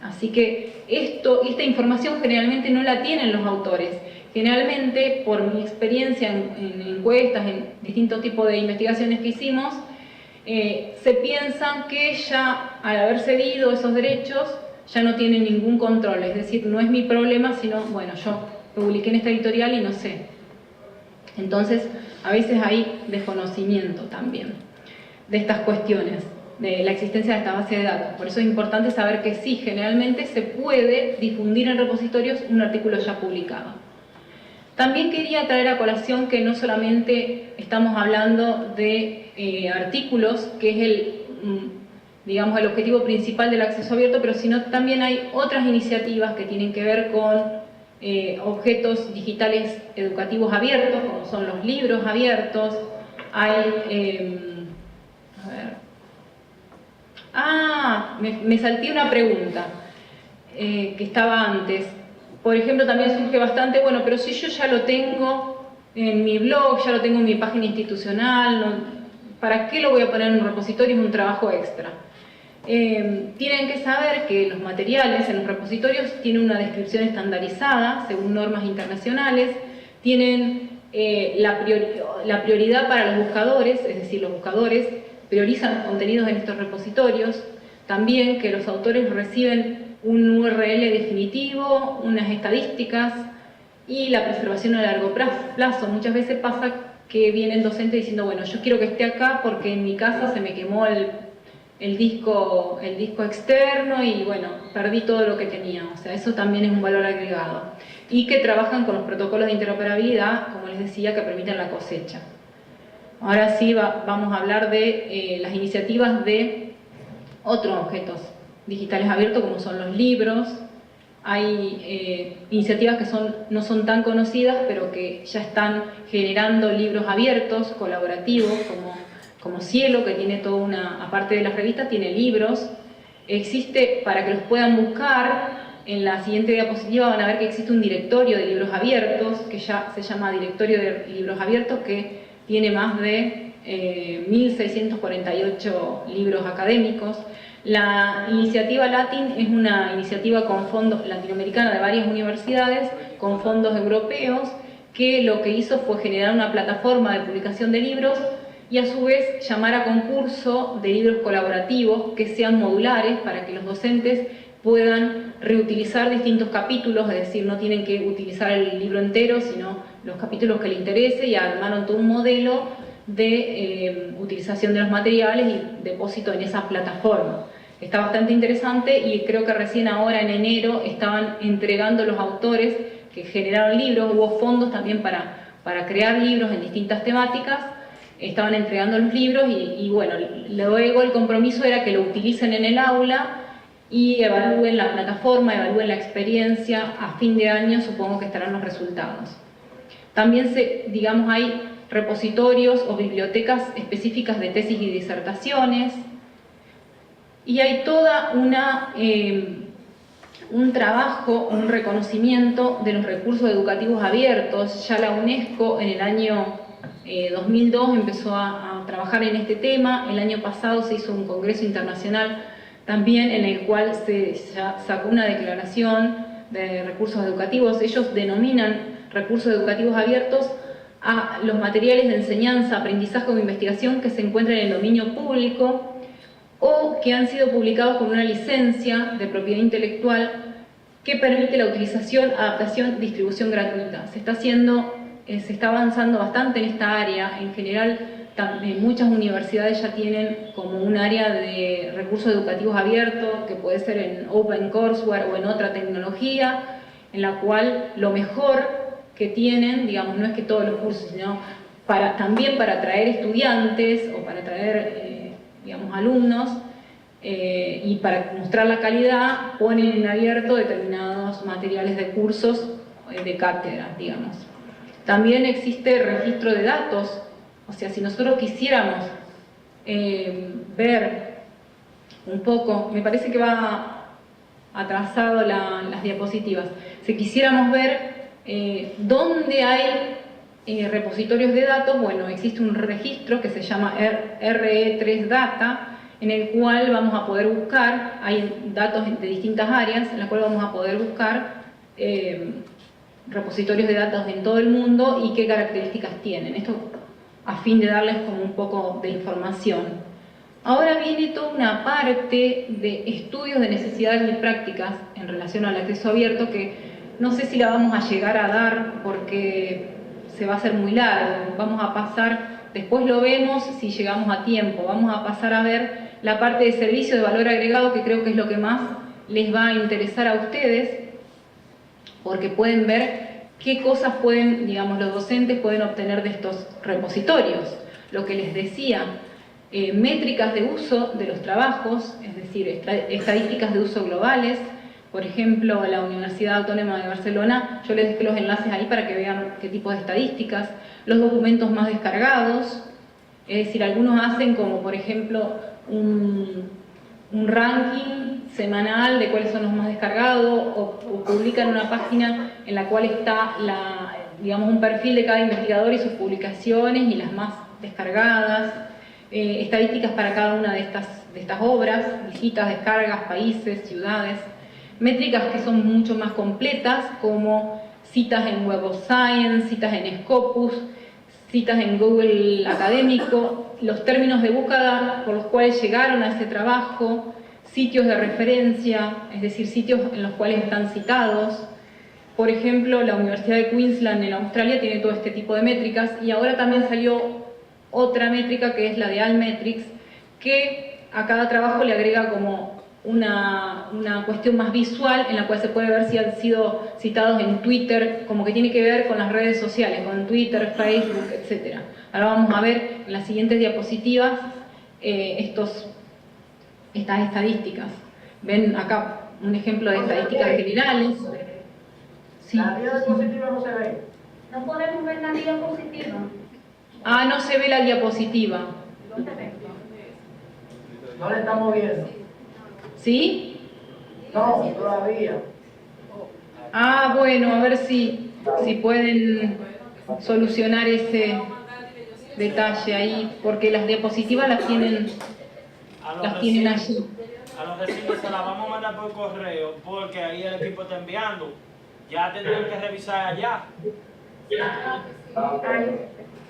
Así que esta información generalmente no la tienen los autores. Generalmente, por mi experiencia en encuestas, en distintos tipos de investigaciones que hicimos, se piensan que ya al haber cedido esos derechos ya no tienen ningún control, es decir, no es mi problema, sino, bueno, yo publiqué en esta editorial y no sé. Entonces, a veces hay desconocimiento también de estas cuestiones, de la existencia de esta base de datos. Por eso es importante saber que sí, generalmente se puede difundir en repositorios un artículo ya publicado. También quería traer a colación que no solamente estamos hablando de artículos, que es digamos, el objetivo principal del acceso abierto, pero sino también hay otras iniciativas que tienen que ver con objetos digitales educativos abiertos, como son los libros abiertos. Hay... me salté una pregunta que estaba antes. Por ejemplo, también surge bastante, bueno, pero si yo ya lo tengo en mi blog, ya lo tengo en mi página institucional, ¿para qué lo voy a poner en un repositorio? Es un trabajo extra. Tienen que saber que los materiales en los repositorios tienen una descripción estandarizada según normas internacionales, tienen la prioridad para los buscadores, es decir, los buscadores priorizan los contenidos en estos repositorios, también que los autores reciben un URL definitivo, unas estadísticas y la preservación a largo plazo. Muchas veces pasa que viene el docente diciendo, bueno, yo quiero que esté acá porque en mi casa se me quemó el disco externo y bueno, perdí todo lo que tenía. O sea, eso también es un valor agregado. Y que trabajan con los protocolos de interoperabilidad, como les decía, que permiten la cosecha. Ahora sí vamos a hablar de las iniciativas de otros objetos digitales abiertos, como son los libros. Hay iniciativas que no son tan conocidas, pero que ya están generando libros abiertos, colaborativos, como Cielo, que tiene toda una, aparte de las revistas, tiene libros. Existe, para que los puedan buscar, en la siguiente diapositiva van a ver que existe un directorio de libros abiertos, que ya se llama Directorio de Libros Abiertos, que tiene más de 1.648 libros académicos. La iniciativa Latin es una iniciativa con fondos latinoamericana de varias universidades, con fondos europeos, que lo que hizo fue generar una plataforma de publicación de libros y a su vez llamar a concurso de libros colaborativos que sean modulares para que los docentes puedan reutilizar distintos capítulos, es decir, no tienen que utilizar el libro entero, sino los capítulos que les interese, y armaron todo un modelo de utilización de los materiales y depósito en esa plataforma. Está bastante interesante y creo que recién ahora en enero estaban entregando los autores que generaron libros, hubo fondos también para crear libros en distintas temáticas, estaban entregando los libros y bueno, luego el compromiso era que lo utilicen en el aula y evalúen la plataforma, evalúen la experiencia. A fin de año supongo que estarán los resultados. También digamos, hay repositorios o bibliotecas específicas de tesis y disertaciones, y hay toda un trabajo, un reconocimiento de los recursos educativos abiertos. Ya la UNESCO en el año 2002 empezó a trabajar en este tema. El año pasado se hizo un congreso internacional también en el cual se sacó una declaración de recursos educativos. Ellos denominan recursos educativos abiertos a los materiales de enseñanza, aprendizaje o investigación que se encuentran en el dominio público o que han sido publicados con una licencia de propiedad intelectual que permite la utilización, adaptación, distribución gratuita. Se está avanzando bastante en esta área. En general, muchas universidades ya tienen como un área de recursos educativos abiertos, que puede ser en OpenCourseWare o en otra tecnología, en la cual lo mejor que tienen, digamos, no es que todos los cursos, sino también para atraer estudiantes o para atraer digamos, alumnos, y para mostrar la calidad, ponen en abierto determinados materiales de cursos de cátedra, digamos. También existe registro de datos, o sea, si nosotros quisiéramos ver un poco, me parece que va atrasado las diapositivas. Si quisiéramos ver dónde hay repositorios de datos, bueno, existe un registro que se llama RE3 Data, en el cual vamos a poder buscar, hay datos de distintas áreas, en la cual vamos a poder buscar repositorios de datos en todo el mundo y qué características tienen. Esto a fin de darles como un poco de información. Ahora viene toda una parte de estudios de necesidades y prácticas en relación al acceso abierto que no sé si la vamos a llegar a dar porque se va a hacer muy largo. Vamos a pasar, después lo vemos si llegamos a tiempo, vamos a pasar a ver la parte de servicio de valor agregado, que creo que es lo que más les va a interesar a ustedes, porque pueden ver qué cosas pueden, digamos, los docentes pueden obtener de estos repositorios. Lo que les decía, métricas de uso de los trabajos, es decir, estadísticas de uso globales. Por ejemplo, la Universidad Autónoma de Barcelona, yo les dejé los enlaces ahí para que vean qué tipo de estadísticas. Los documentos más descargados, es decir, algunos hacen como, por ejemplo, un ranking semanal de cuáles son los más descargados o publican una página en la cual está digamos, un perfil de cada investigador y sus publicaciones y las más descargadas, estadísticas para cada una de estas obras, visitas, descargas, países, ciudades, métricas que son mucho más completas como citas en Web of Science, citas en Scopus, citas en Google Académico, los términos de búsqueda por los cuales llegaron a ese trabajo, sitios de referencia, es decir, sitios en los cuales están citados. Por ejemplo, la Universidad de Queensland en Australia tiene todo este tipo de métricas y ahora también salió otra métrica que es la de Altmetrics, que a cada trabajo le agrega como una cuestión más visual en la cual se puede ver si han sido citados en Twitter, como que tiene que ver con las redes sociales, con Twitter, Facebook, etc. Ahora vamos a ver en las siguientes diapositivas estas estadísticas. Ven acá un ejemplo de estadísticas generales. Sí. La diapositiva no se ve. No podemos ver la diapositiva. Ah, no se ve la diapositiva. ¿Dónde ves? No le estamos viendo. ¿Sí? No, todavía. Ah, bueno, a ver si pueden solucionar ese detalle ahí, porque las diapositivas las tienen allí. A los vecinos se la vamos a mandar por correo porque ahí el equipo está enviando. Ya tendrán que revisar allá.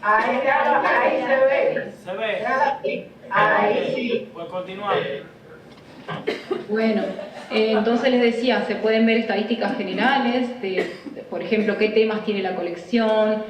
Ahí se ve. ¿Se ve? Ahí sí. Pues continuamos. Bueno, entonces les decía, se pueden ver estadísticas generales de, por ejemplo, qué temas tiene la colección,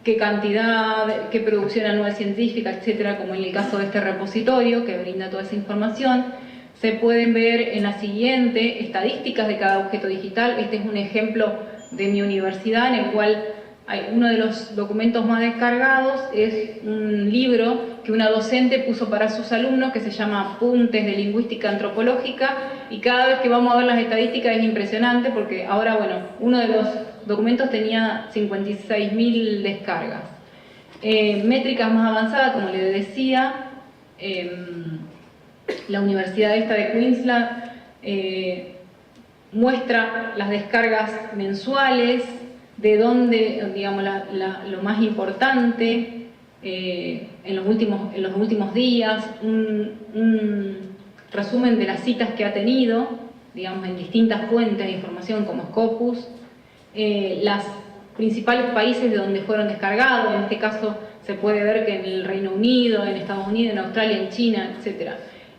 qué cantidad, qué producción anual científica, etcétera, como en el caso de este repositorio que brinda toda esa información. Se pueden ver en la siguiente estadísticas de cada objeto digital. Este es un ejemplo de mi universidad en el cual hay uno de los documentos más descargados, es un libro que una docente puso para sus alumnos que se llama Apuntes de Lingüística Antropológica, y cada vez que vamos a ver las estadísticas es impresionante porque ahora, bueno, uno de los documentos tenía 56.000 descargas. Métricas más avanzadas, como les decía, la Universidad esta de Queensland muestra las descargas mensuales, de dónde, digamos, lo más importante en los últimos días, un resumen de las citas que ha tenido, digamos, en distintas fuentes de información como Scopus, los principales países de donde fueron descargados. En este caso se puede ver que en el Reino Unido, en Estados Unidos, en Australia, en China, etc.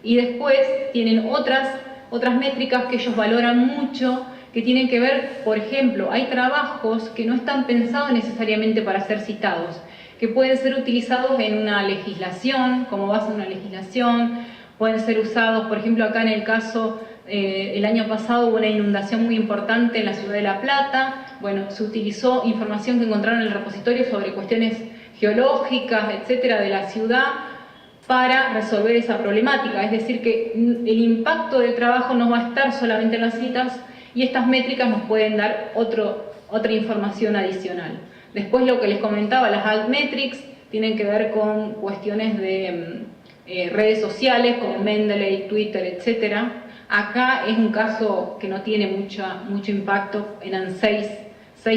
Y después tienen otras métricas que ellos valoran mucho, que tienen que ver, por ejemplo, hay trabajos que no están pensados necesariamente para ser citados, que pueden ser utilizados en una legislación, como base en una legislación, pueden ser usados, por ejemplo, acá en el caso, el año pasado hubo una inundación muy importante en la ciudad de La Plata. Bueno, se utilizó información que encontraron en el repositorio sobre cuestiones geológicas, etcétera, de la ciudad, para resolver esa problemática. Es decir, que el impacto del trabajo no va a estar solamente en las citas, y estas métricas nos pueden dar otra información adicional. Después, lo que les comentaba, las altmetrics tienen que ver con cuestiones de redes sociales como Mendeley, Twitter, etc. Acá es un caso que no tiene mucho impacto, eran seis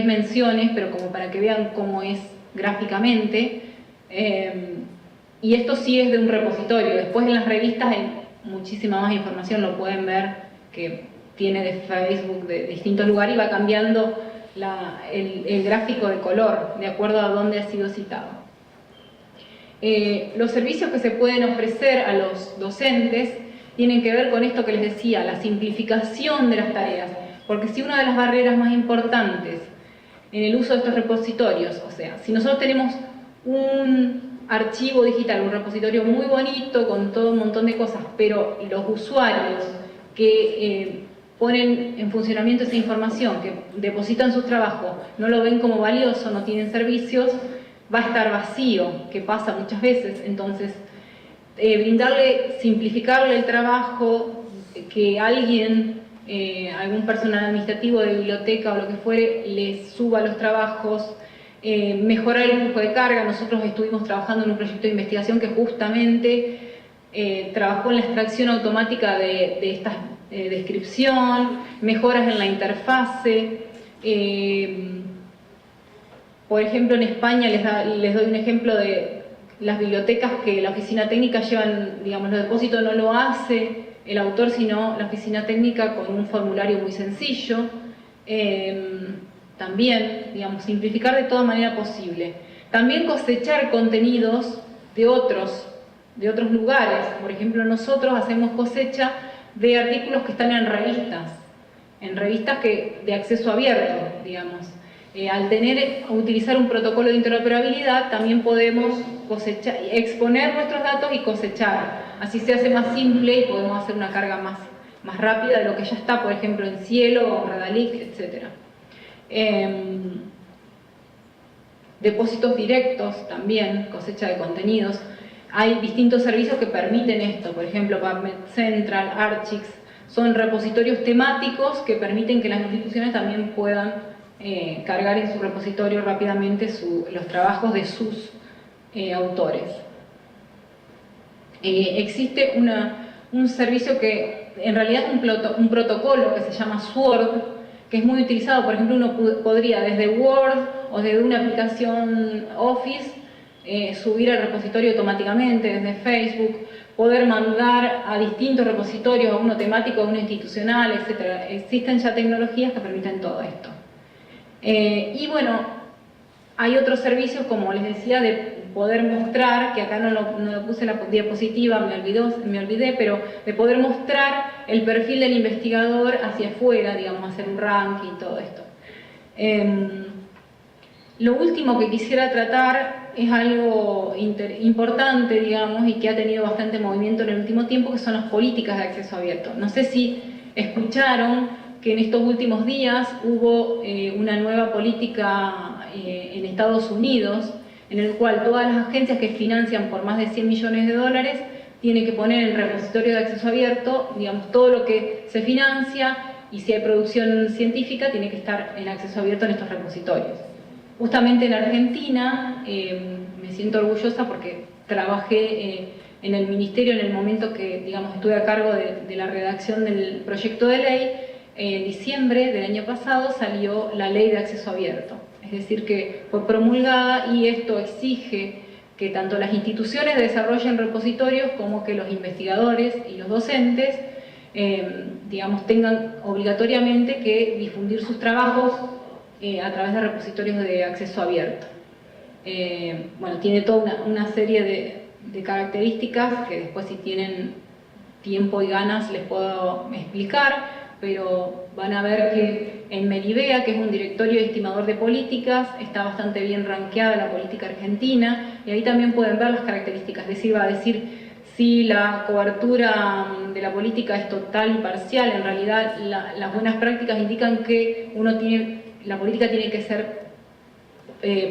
menciones, pero como para que vean cómo es gráficamente. Y esto sí es de un repositorio. Después en las revistas hay muchísima más información, lo pueden ver, que tiene de Facebook, de distintos lugares, y va cambiando el gráfico de color, de acuerdo a dónde ha sido citado. Los servicios que se pueden ofrecer a los docentes tienen que ver con esto que les decía, la simplificación de las tareas, porque si una de las barreras más importantes en el uso de estos repositorios, o sea, si nosotros tenemos un archivo digital, un repositorio muy bonito con todo un montón de cosas, pero los usuarios que ponen en funcionamiento esa información, que depositan sus trabajos, no lo ven como valioso, no tienen servicios, va a estar vacío, que pasa muchas veces. Entonces, simplificarle el trabajo, que alguien, algún personal administrativo de biblioteca o lo que fuere, les suba los trabajos, mejorar el flujo de carga. Nosotros estuvimos trabajando en un proyecto de investigación que justamente trabajó en la extracción automática de esta descripción, mejoras en la interfase. Por ejemplo, en España les doy un ejemplo de las bibliotecas que la oficina técnica llevan, digamos, los depósitos no lo hace el autor, sino la oficina técnica con un formulario muy sencillo. También, digamos, simplificar de toda manera posible. También cosechar contenidos de otros lugares. Por ejemplo, nosotros hacemos cosecha de artículos que están en revistas de acceso abierto, digamos. Al utilizar un protocolo de interoperabilidad, también podemos exponer nuestros datos y cosechar. Así se hace más simple y podemos hacer una carga más rápida de lo que ya está, por ejemplo, en Cielo, Redalic, etc. Depósitos directos también, cosecha de contenidos. Hay distintos servicios que permiten esto, por ejemplo, PubMed Central, Archix, son repositorios temáticos que permiten que las instituciones también puedan cargar en su repositorio rápidamente los trabajos de sus autores. Existe un servicio que en realidad es un protocolo que se llama Sword, que es muy utilizado. Por ejemplo, uno podría desde Word o desde una aplicación Office subir al repositorio automáticamente desde Facebook, poder mandar a distintos repositorios, a uno temático, a uno institucional, etc. Existen ya tecnologías que permiten todo esto. Y bueno, hay otros servicios, como les decía, de poder mostrar, que acá no lo puse en la diapositiva, me olvidé, pero de poder mostrar el perfil del investigador hacia afuera, digamos, hacer un ranking, todo esto. Lo último que quisiera tratar es algo importante, digamos, y que ha tenido bastante movimiento en el último tiempo, que son las políticas de acceso abierto. No sé si escucharon que en estos últimos días hubo una nueva política en Estados Unidos, en el cual todas las agencias que financian por más de 100 millones de dólares tienen que poner en el repositorio de acceso abierto, digamos, todo lo que se financia, y si hay producción científica tiene que estar en acceso abierto en estos repositorios. Justamente en Argentina me siento orgullosa porque trabajé en el ministerio en el momento que, digamos, estuve a cargo de la redacción del proyecto de ley. En diciembre del año pasado salió la ley de acceso abierto, es decir, que fue promulgada, y esto exige que tanto las instituciones desarrollen repositorios como que los investigadores y los docentes, digamos, tengan obligatoriamente que difundir sus trabajos a través de repositorios de acceso abierto. Bueno, tiene toda una serie de características que después, si tienen tiempo y ganas, les puedo explicar. Pero van a ver que en Melibea, que es un directorio estimador de políticas, está bastante bien rankeada la política argentina, y ahí también pueden ver las características, es decir, va a decir si la cobertura de la política es total y parcial. En realidad las buenas prácticas indican que la política tiene que ser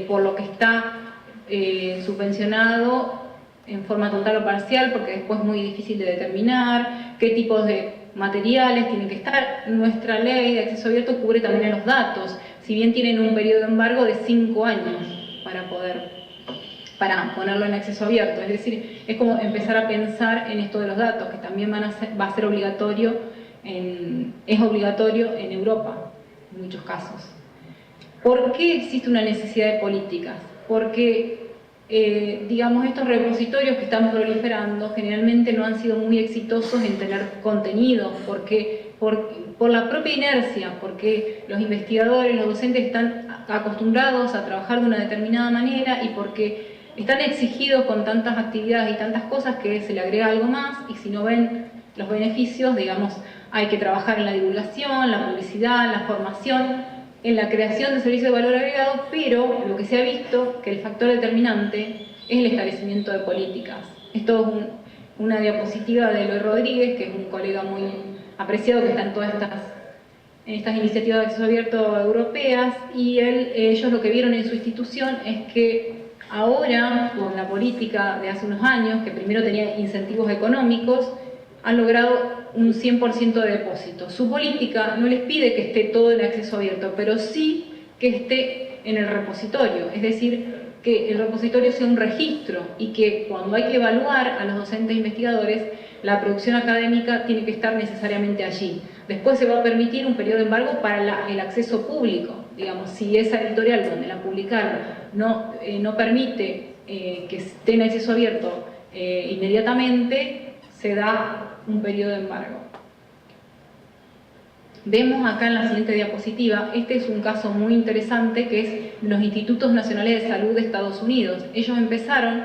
por lo que está subvencionado en forma total o parcial, porque después es muy difícil de determinar qué tipos de materiales tienen que estar. Nuestra ley de acceso abierto cubre también a los datos, si bien tienen un periodo de embargo de 5 años para poder para ponerlo en acceso abierto. Es decir, es como empezar a pensar en esto de los datos, que también va a ser obligatorio, es obligatorio en Europa, en muchos casos. ¿Por qué existe una necesidad de políticas? Porque, digamos, estos repositorios que están proliferando generalmente no han sido muy exitosos en tener contenido, porque por la propia inercia, porque los investigadores, los docentes están acostumbrados a trabajar de una determinada manera y porque están exigidos con tantas actividades y tantas cosas que se le agrega algo más, y si no ven los beneficios, digamos, hay que trabajar en la divulgación, la publicidad, la formación, en la creación de servicios de valor agregado, pero lo que se ha visto que el factor determinante es el establecimiento de políticas. Esto es una diapositiva de Eloy Rodríguez, que es un colega muy apreciado que está en todas estas iniciativas de acceso abierto europeas, y ellos lo que vieron en su institución es que ahora, con la política de hace unos años, que primero tenía incentivos económicos, han logrado un 100% de depósito. Su política no les pide que esté todo en acceso abierto, pero sí que esté en el repositorio, es decir, que el repositorio sea un registro y que cuando hay que evaluar a los docentes e investigadores, la producción académica tiene que estar necesariamente allí. Después se va a permitir un periodo de embargo para el acceso público. Digamos, si esa editorial donde la publicaron no permite que esté en acceso abierto inmediatamente, se da un periodo de embargo. Vemos acá en la siguiente diapositiva, este es un caso muy interesante que es los Institutos Nacionales de Salud de Estados Unidos. Ellos empezaron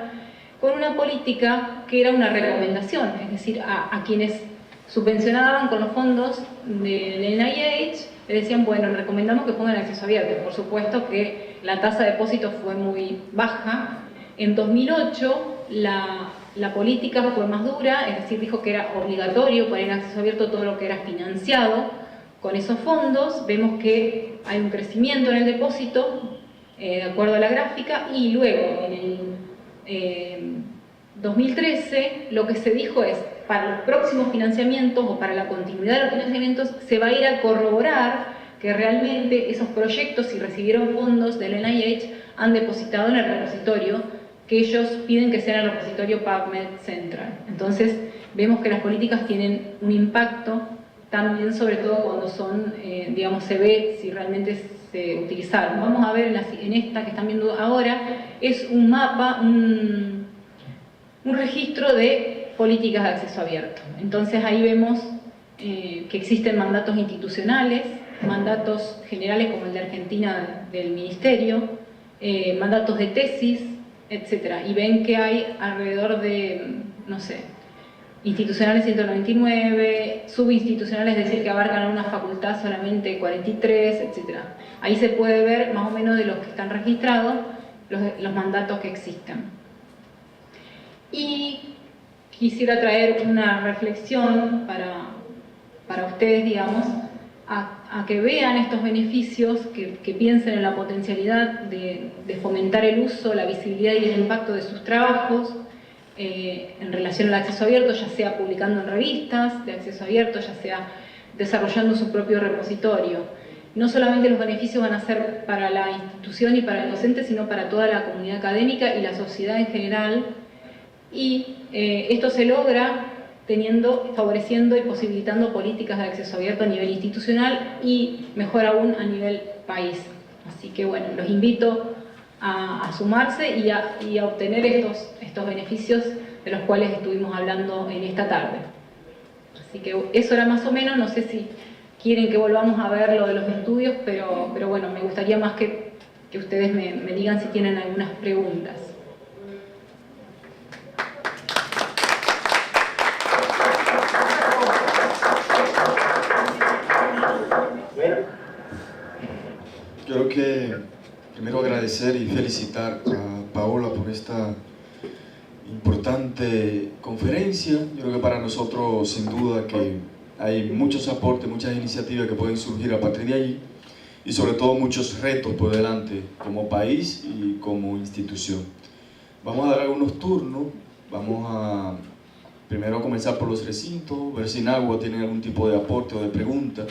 con una política que era una recomendación, es decir, a quienes subvencionaban con los fondos del NIH, le decían, bueno, les recomendamos que pongan acceso abierto. Por supuesto que la tasa de depósito fue muy baja. En 2008 la política fue más dura, es decir, dijo que era obligatorio poner en acceso abierto todo lo que era financiado con esos fondos. Vemos que hay un crecimiento en el depósito, de acuerdo a la gráfica, y luego en el 2013 lo que se dijo es, para los próximos financiamientos o para la continuidad de los financiamientos se va a ir a corroborar que realmente esos proyectos, si recibieron fondos del NIH, han depositado en el repositorio que ellos piden que sea en el repositorio PubMed Central. Entonces vemos que las políticas tienen un impacto también, sobre todo cuando son, digamos, se ve si realmente se utilizaron. Vamos a ver en esta que están viendo ahora, es un mapa, un registro de políticas de acceso abierto. Entonces ahí vemos que existen mandatos institucionales, mandatos generales como el de Argentina del Ministerio, mandatos de tesis, etc. Y ven que hay alrededor de, no sé, institucionales 199, subinstitucionales, es decir, que abarcan una facultad solamente 43, etc. Ahí se puede ver más o menos de los que están registrados los mandatos que existen. Y quisiera traer una reflexión para ustedes, digamos, a que vean estos beneficios, que piensen en la potencialidad de fomentar el uso, la visibilidad y el impacto de sus trabajos en relación al acceso abierto, ya sea publicando en revistas de acceso abierto, ya sea desarrollando su propio repositorio. No solamente los beneficios van a ser para la institución y para el docente, sino para toda la comunidad académica y la sociedad en general. Y esto se logra favoreciendo y posibilitando políticas de acceso abierto a nivel institucional y, mejor aún, a nivel país. Así que, bueno, los invito a sumarse y a obtener estos beneficios de los cuales estuvimos hablando en esta tarde. Así que eso era más o menos, no sé si quieren que volvamos a ver lo de los estudios, pero bueno, me gustaría más que ustedes me digan si tienen algunas preguntas. Quiero que primero agradecer y felicitar a Paola por esta importante conferencia. Yo creo que para nosotros, sin duda, que hay muchos aportes, muchas iniciativas que pueden surgir a partir de allí y sobre todo muchos retos por delante como país y como institución. Vamos a dar algunos turnos. Vamos a primero comenzar por los recintos, ver si en agua tienen algún tipo de aporte o de pregunta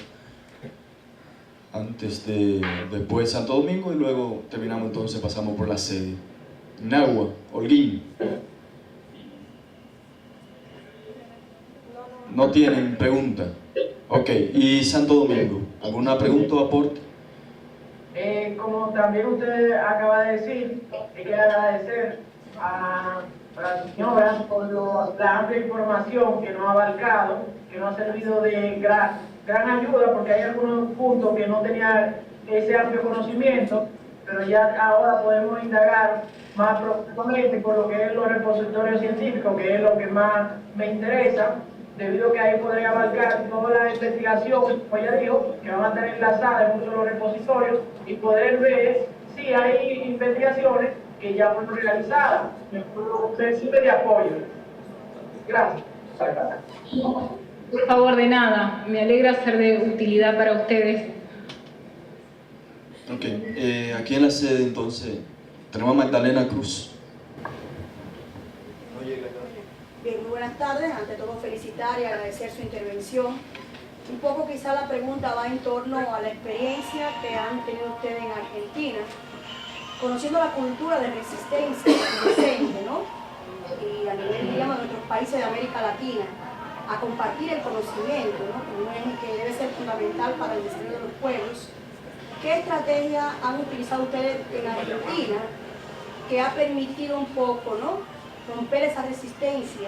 después Santo Domingo, y luego terminamos, entonces pasamos por la sede. Nagua, Holguín. No tienen pregunta. Ok, y Santo Domingo, ¿alguna pregunta o aporte? Como también usted acaba de decir, hay que agradecer a la señora por la amplia información que nos ha abarcado, que nos ha servido de gran ayuda, porque hay algunos puntos que no tenía ese amplio conocimiento, pero ya ahora podemos indagar más profundamente por lo que es los repositorios científicos, que es lo que más me interesa, debido a que ahí podría abarcar toda la investigación, como ya dijo, que van a estar enlazadas en muchos de los repositorios y poder ver si hay investigaciones que ya fueron realizadas. Me sirve de apoyo. Gracias. Por favor, de nada. Me alegra ser de utilidad para ustedes. Ok, aquí en la sede entonces tenemos a Magdalena Cruz. Bien, muy buenas tardes. Ante todo felicitar y agradecer su intervención. Un poco quizá la pregunta va en torno a la experiencia que han tenido ustedes en Argentina, conociendo la cultura de resistencia docente, ¿no? Y a nivel, digamos, de otros países de América Latina, a compartir el conocimiento, ¿no? Como un eje que debe ser fundamental para el desarrollo de los pueblos. ¿Qué estrategia han utilizado ustedes en Argentina que ha permitido un poco, ¿no?, romper esa resistencia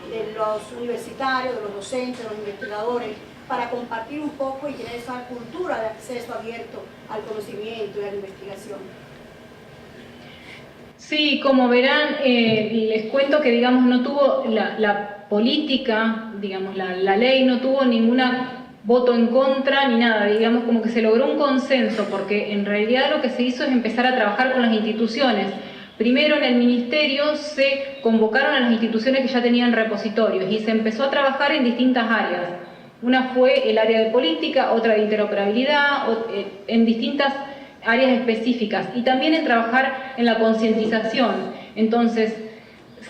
de los universitarios, de los docentes, de los investigadores, para compartir un poco y tener esa cultura de acceso abierto al conocimiento y a la investigación? Sí, como verán, les cuento que, digamos, no tuvo la política, digamos, la ley no tuvo ninguna voto en contra ni nada, digamos, como que se logró un consenso, porque en realidad lo que se hizo es empezar a trabajar con las instituciones. Primero en el ministerio se convocaron a las instituciones que ya tenían repositorios y se empezó a trabajar en distintas áreas. Una fue el área de política, otra de interoperabilidad, en distintas áreas específicas, y también en trabajar en la concientización. Entonces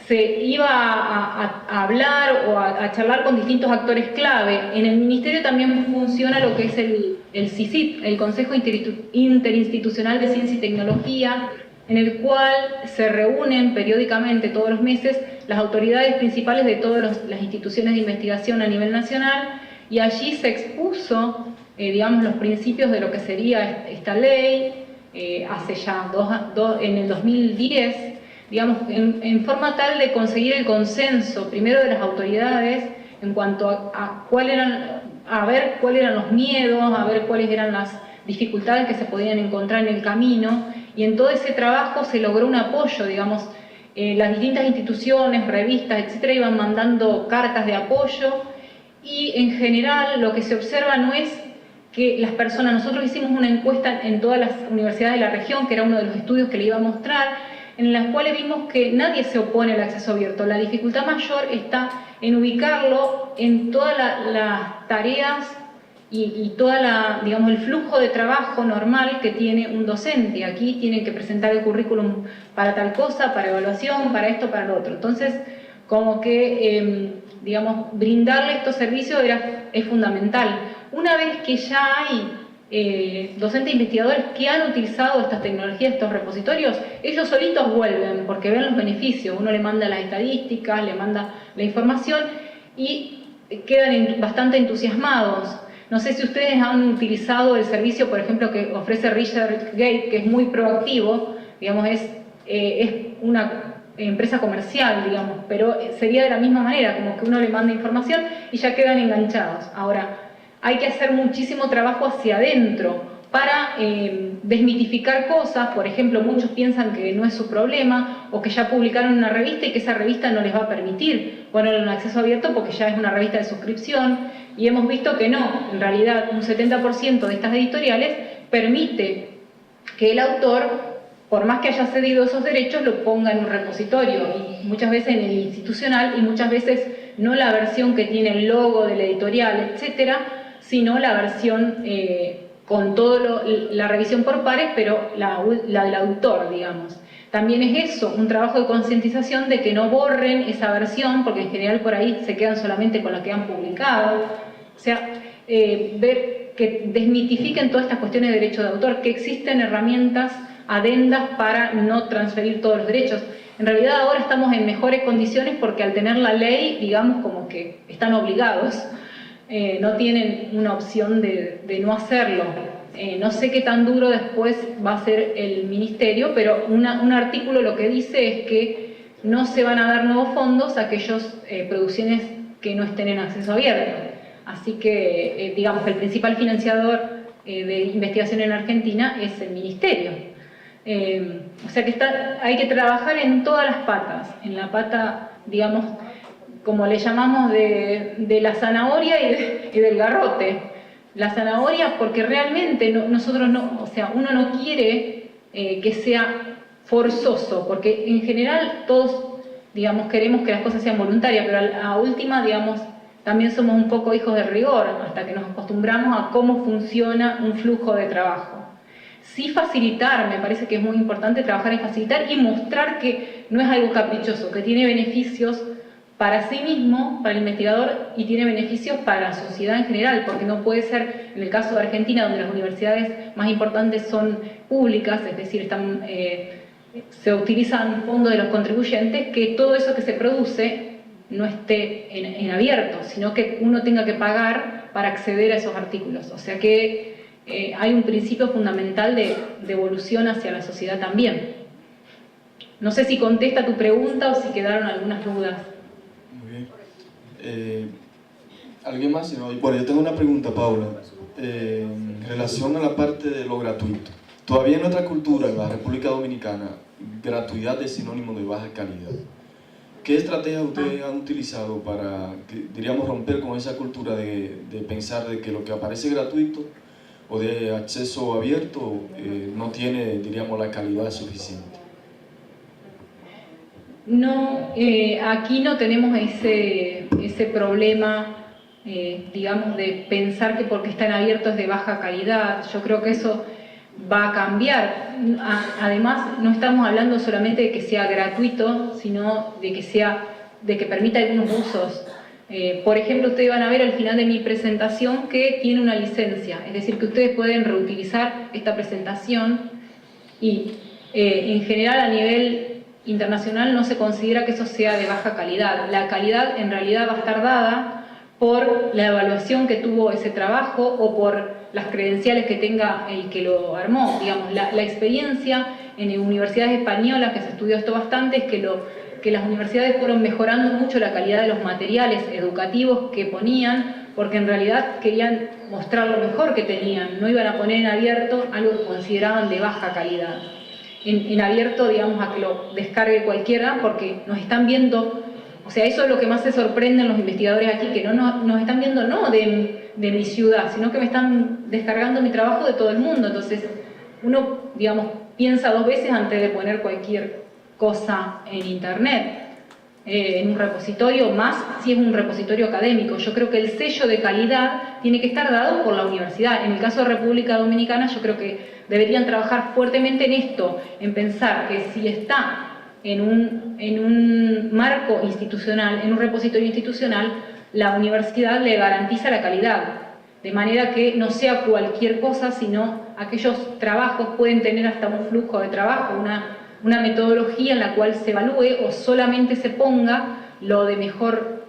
se iba a hablar o a charlar con distintos actores clave. En el ministerio también funciona lo que es el CICIT, el Consejo Interinstitucional de Ciencia y Tecnología, en el cual se reúnen periódicamente todos los meses las autoridades principales de todas las instituciones de investigación a nivel nacional, y allí se expuso, digamos, los principios de lo que sería esta ley, hace ya en el 2010, digamos, en forma tal de conseguir el consenso, primero de las autoridades, en cuanto a ver cuáles eran los miedos, a ver cuáles eran las dificultades que se podían encontrar en el camino, y en todo ese trabajo se logró un apoyo, digamos, las distintas instituciones, revistas, etcétera, iban mandando cartas de apoyo, y en general lo que se observa no es que las personas, nosotros hicimos una encuesta en todas las universidades de la región, que era uno de los estudios que le iba a mostrar, en las cuales vimos que nadie se opone al acceso abierto. La dificultad mayor está en ubicarlo en todas las tareas y toda digamos, el flujo de trabajo normal que tiene un docente. Aquí tienen que presentar el currículum para tal cosa, para evaluación, para esto, para lo otro. Entonces, como que, digamos, brindarle estos servicios es fundamental. Una vez que ya hay docentes e investigadores que han utilizado estas tecnologías, estos repositorios, ellos solitos vuelven porque ven los beneficios. Uno le manda las estadísticas, le manda la información y quedan bastante entusiasmados. No sé si ustedes han utilizado el servicio, por ejemplo, que ofrece ResearchGate, que es muy proactivo, digamos, es una empresa comercial, digamos, pero sería de la misma manera, como que uno le manda información y ya quedan enganchados. Ahora, hay que hacer muchísimo trabajo hacia adentro para desmitificar cosas. Por ejemplo, muchos piensan que no es su problema o que ya publicaron una revista y que esa revista no les va a permitir ponerle un acceso abierto porque ya es una revista de suscripción, y hemos visto que no. En realidad, un 70% de estas editoriales permite que el autor, por más que haya cedido esos derechos, lo ponga en un repositorio, y muchas veces en el institucional, y muchas veces no la versión que tiene el logo de la editorial, etcétera, sino la versión con toda la revisión por pares, pero la del autor, digamos. También es eso, un trabajo de concientización de que no borren esa versión, porque en general por ahí se quedan solamente con la que han publicado. O sea, ver que desmitifiquen todas estas cuestiones de derecho de autor, que existen herramientas adendas para no transferir todos los derechos. En realidad ahora estamos en mejores condiciones porque al tener la ley, digamos, como que están obligados, no tienen una opción de no hacerlo. No sé qué tan duro después va a ser el ministerio, pero un artículo lo que dice es que no se van a dar nuevos fondos a aquellas producciones que no estén en acceso abierto. Así que, digamos, el principal financiador de investigación en Argentina es el ministerio. O sea que hay que trabajar en todas las patas, en la pata, digamos, como le llamamos, de la zanahoria y del garrote. La zanahoria porque realmente nosotros no, o sea, uno no quiere que sea forzoso, porque en general todos, digamos, queremos que las cosas sean voluntarias, pero a última, digamos, también somos un poco hijos de rigor, hasta que nos acostumbramos a cómo funciona un flujo de trabajo. Sí facilitar, me parece que es muy importante trabajar en facilitar y mostrar que no es algo caprichoso, que tiene beneficios para sí mismo, para el investigador, y tiene beneficios para la sociedad en general, porque no puede ser, en el caso de Argentina, donde las universidades más importantes son públicas, es decir, se utilizan fondos de los contribuyentes, que todo eso que se produce no esté en abierto, sino que uno tenga que pagar para acceder a esos artículos. O sea que hay un principio fundamental de evolución hacia la sociedad también. No sé si contesta tu pregunta o si quedaron algunas dudas. Muy bien. ¿Alguien más? No. Bueno, yo tengo una pregunta, Paula, en relación a la parte de lo gratuito. Todavía en nuestra cultura, en la República Dominicana, gratuidad es sinónimo de baja calidad. ¿Qué estrategias ustedes han utilizado para, diríamos, romper con esa cultura de pensar de que lo que aparece gratuito o de acceso abierto no tiene, diríamos, la calidad suficiente? No, aquí no tenemos ese problema, digamos, de pensar que porque están abiertos es de baja calidad. Yo creo que eso va a cambiar. Además, no estamos hablando solamente de que sea gratuito, sino de que permita algunos usos. Por ejemplo, ustedes van a ver al final de mi presentación que tiene una licencia, es decir, que ustedes pueden reutilizar esta presentación y en general a nivel internacional no se considera que eso sea de baja calidad. La calidad en realidad va a estar dada por la evaluación que tuvo ese trabajo o por las credenciales que tenga el que lo armó. Digamos, la experiencia en universidades españolas, que se estudió esto bastante, es que las universidades fueron mejorando mucho la calidad de los materiales educativos que ponían, porque en realidad querían mostrar lo mejor que tenían, no iban a poner en abierto algo que consideraban de baja calidad. En abierto, digamos, a que lo descargue cualquiera, porque nos están viendo, o sea, eso es lo que más se sorprenden los investigadores aquí, que nos están viendo no de mi ciudad, sino que me están descargando mi trabajo de todo el mundo. Entonces, uno, digamos, piensa dos veces antes de poner cualquier cosa en internet, en un repositorio, más si es un repositorio académico. Yo creo que el sello de calidad tiene que estar dado por la universidad. En el caso de República Dominicana, yo creo que deberían trabajar fuertemente en esto, en pensar que si está en un marco institucional, en un repositorio institucional, la universidad le garantiza la calidad, de manera que no sea cualquier cosa, sino aquellos trabajos pueden tener hasta un flujo de trabajo, una metodología en la cual se evalúe o solamente se ponga lo de mejor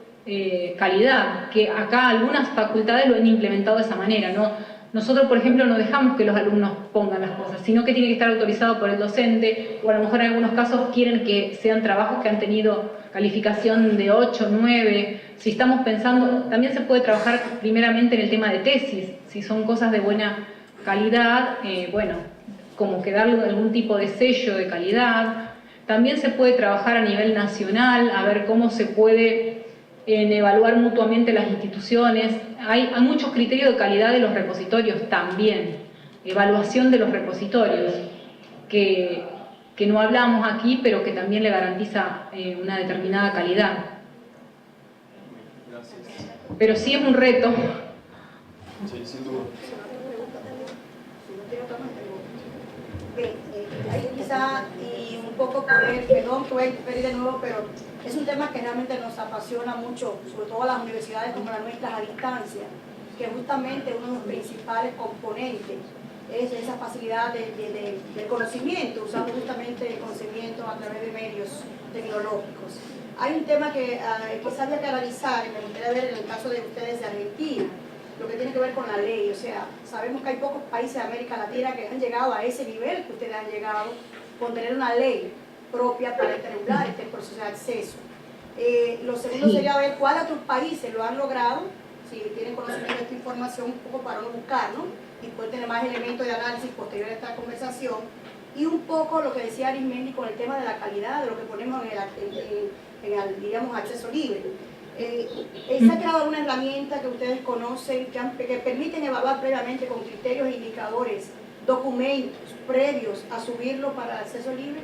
calidad, que acá algunas facultades lo han implementado de esa manera, ¿no? Nosotros, por ejemplo, no dejamos que los alumnos pongan las cosas, sino que tiene que estar autorizado por el docente, o a lo mejor en algunos casos quieren que sean trabajos que han tenido calificación de 8, 9. Si estamos pensando, también se puede trabajar primeramente en el tema de tesis, si son cosas de buena calidad, bueno, como que darle algún tipo de sello de calidad. También se puede trabajar a nivel nacional, a ver cómo se puede evaluar mutuamente las instituciones. Hay muchos criterios de calidad de los repositorios también, evaluación de los repositorios, que no hablamos aquí, pero que también le garantiza una determinada calidad. Gracias. Pero sí es un reto. Sí, sin duda. Ahí quizá, y un poco poder, perdón que voy a interferir de nuevo, pero es un tema que realmente nos apasiona mucho, sobre todo a las universidades como las nuestras a distancia, que justamente uno de los principales componentes es esa facilidad del conocimiento, usando justamente el conocimiento a través de medios tecnológicos. Hay un tema que quizás había que analizar, y me gustaría ver en el caso de ustedes de Argentina, lo que tiene que ver con la ley. O sea, sabemos que hay pocos países de América Latina que han llegado a ese nivel que ustedes han llegado, con tener una ley propia para regular este proceso de acceso. Lo segundo sería ver cuáles otros países lo han logrado, si tienen conocimiento de esta información, un poco para no buscar, ¿no? Y poder tener más elementos de análisis posterior a esta conversación. Y un poco lo que decía Arismendi con el tema de la calidad de lo que ponemos en el digamos, acceso libre. ¿Se ha creado alguna herramienta que ustedes conocen que permiten evaluar previamente con criterios e indicadores, documentos previos a subirlo para acceso libre?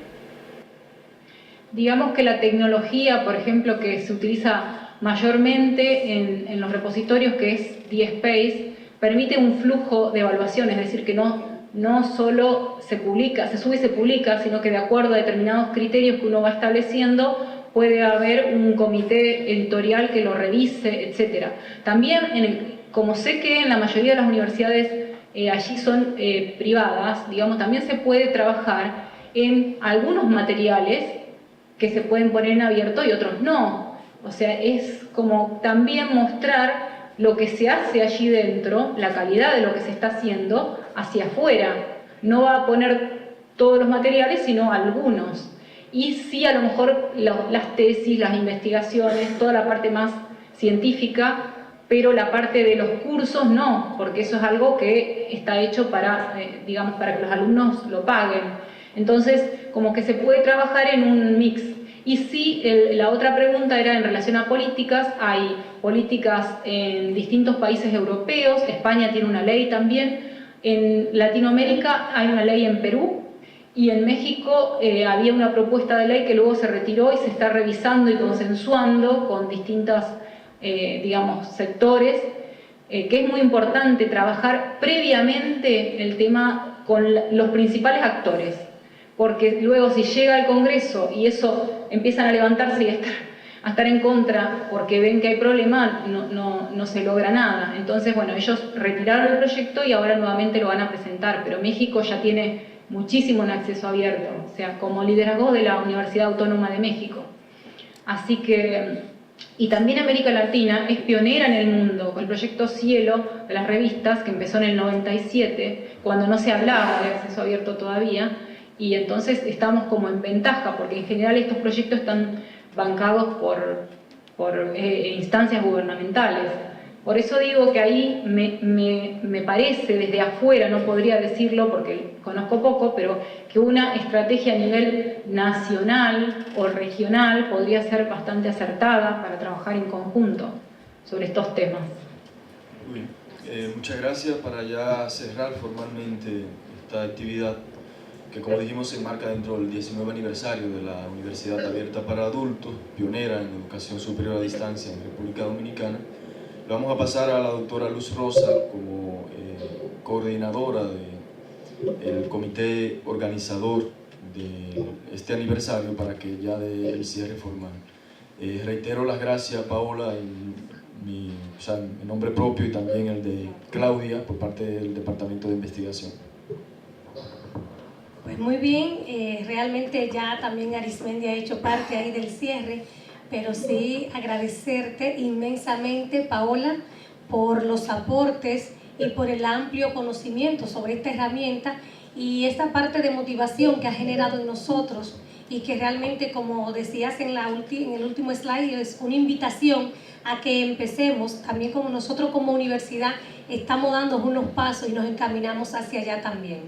Digamos que la tecnología, por ejemplo, que se utiliza mayormente en los repositorios, que es DSpace, permite un flujo de evaluación, es decir, que no solo se sube y se publica, sino que de acuerdo a determinados criterios que uno va estableciendo, puede haber un comité editorial que lo revise, etc. También, como sé que en la mayoría de las universidades allí son privadas, digamos, también se puede trabajar en algunos materiales que se pueden poner en abierto y otros no. O sea, es como también mostrar lo que se hace allí dentro, la calidad de lo que se está haciendo hacia afuera. No va a poner todos los materiales, sino algunos. Y sí, a lo mejor las tesis, las investigaciones, toda la parte más científica, pero la parte de los cursos no, porque eso es algo que está hecho para, digamos, para que los alumnos lo paguen. Entonces, como que se puede trabajar en un mix. Y sí, la otra pregunta era en relación a políticas. Hay políticas en distintos países europeos, España tiene una ley también, en Latinoamérica hay una ley en Perú, y en México había una propuesta de ley que luego se retiró y se está revisando y consensuando con distintos, digamos, sectores, que es muy importante trabajar previamente el tema con los principales actores, porque luego si llega al Congreso y eso empiezan a levantarse y a estar en contra porque ven que hay problema, no se logra nada. Entonces, bueno, ellos retiraron el proyecto y ahora nuevamente lo van a presentar, pero México ya tiene muchísimo en acceso abierto, o sea, como liderazgo de la Universidad Autónoma de México. Así que, y también América Latina es pionera en el mundo con el proyecto Cielo de las revistas, que empezó en el 97, cuando no se hablaba de acceso abierto todavía, y entonces estamos como en ventaja, porque en general estos proyectos están bancados por instancias gubernamentales. Por eso digo que ahí me parece, desde afuera, no podría decirlo porque conozco poco, pero que una estrategia a nivel nacional o regional podría ser bastante acertada para trabajar en conjunto sobre estos temas. Muy bien. Muchas gracias. Para ya cerrar formalmente esta actividad, que como dijimos se enmarca dentro del 19 aniversario de la Universidad Abierta para Adultos, pionera en educación superior a distancia en República Dominicana, le vamos a pasar a la doctora Luz Rosa como coordinadora del comité organizador de este aniversario para que ya dé el cierre formal. Reitero las gracias, Paola, en mi nombre propio y también el de Claudia por parte del Departamento de Investigación. Pues muy bien, realmente ya también Arismendi ha hecho parte ahí del cierre, pero sí agradecerte inmensamente, Paola, por los aportes y por el amplio conocimiento sobre esta herramienta y esta parte de motivación que ha generado en nosotros y que realmente, como decías en el último slide, es una invitación a que empecemos, también como nosotros como universidad estamos dando unos pasos y nos encaminamos hacia allá también.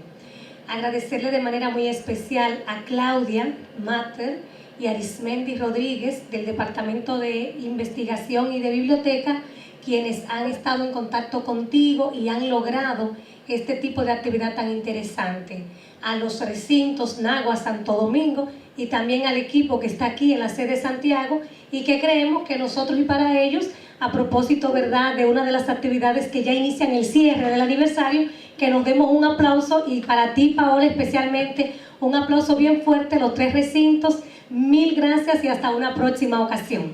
Agradecerle de manera muy especial a Claudia Matter y Arismendi Rodríguez del Departamento de Investigación y de Biblioteca, quienes han estado en contacto contigo y han logrado este tipo de actividad tan interesante. A los recintos Nagua, Santo Domingo y también al equipo que está aquí en la sede de Santiago y que creemos que nosotros y para ellos, a propósito, ¿verdad?, de una de las actividades que ya inician el cierre del aniversario, que nos demos un aplauso y para ti, Paola, especialmente un aplauso bien fuerte, los 3 recintos. Mil gracias y hasta una próxima ocasión.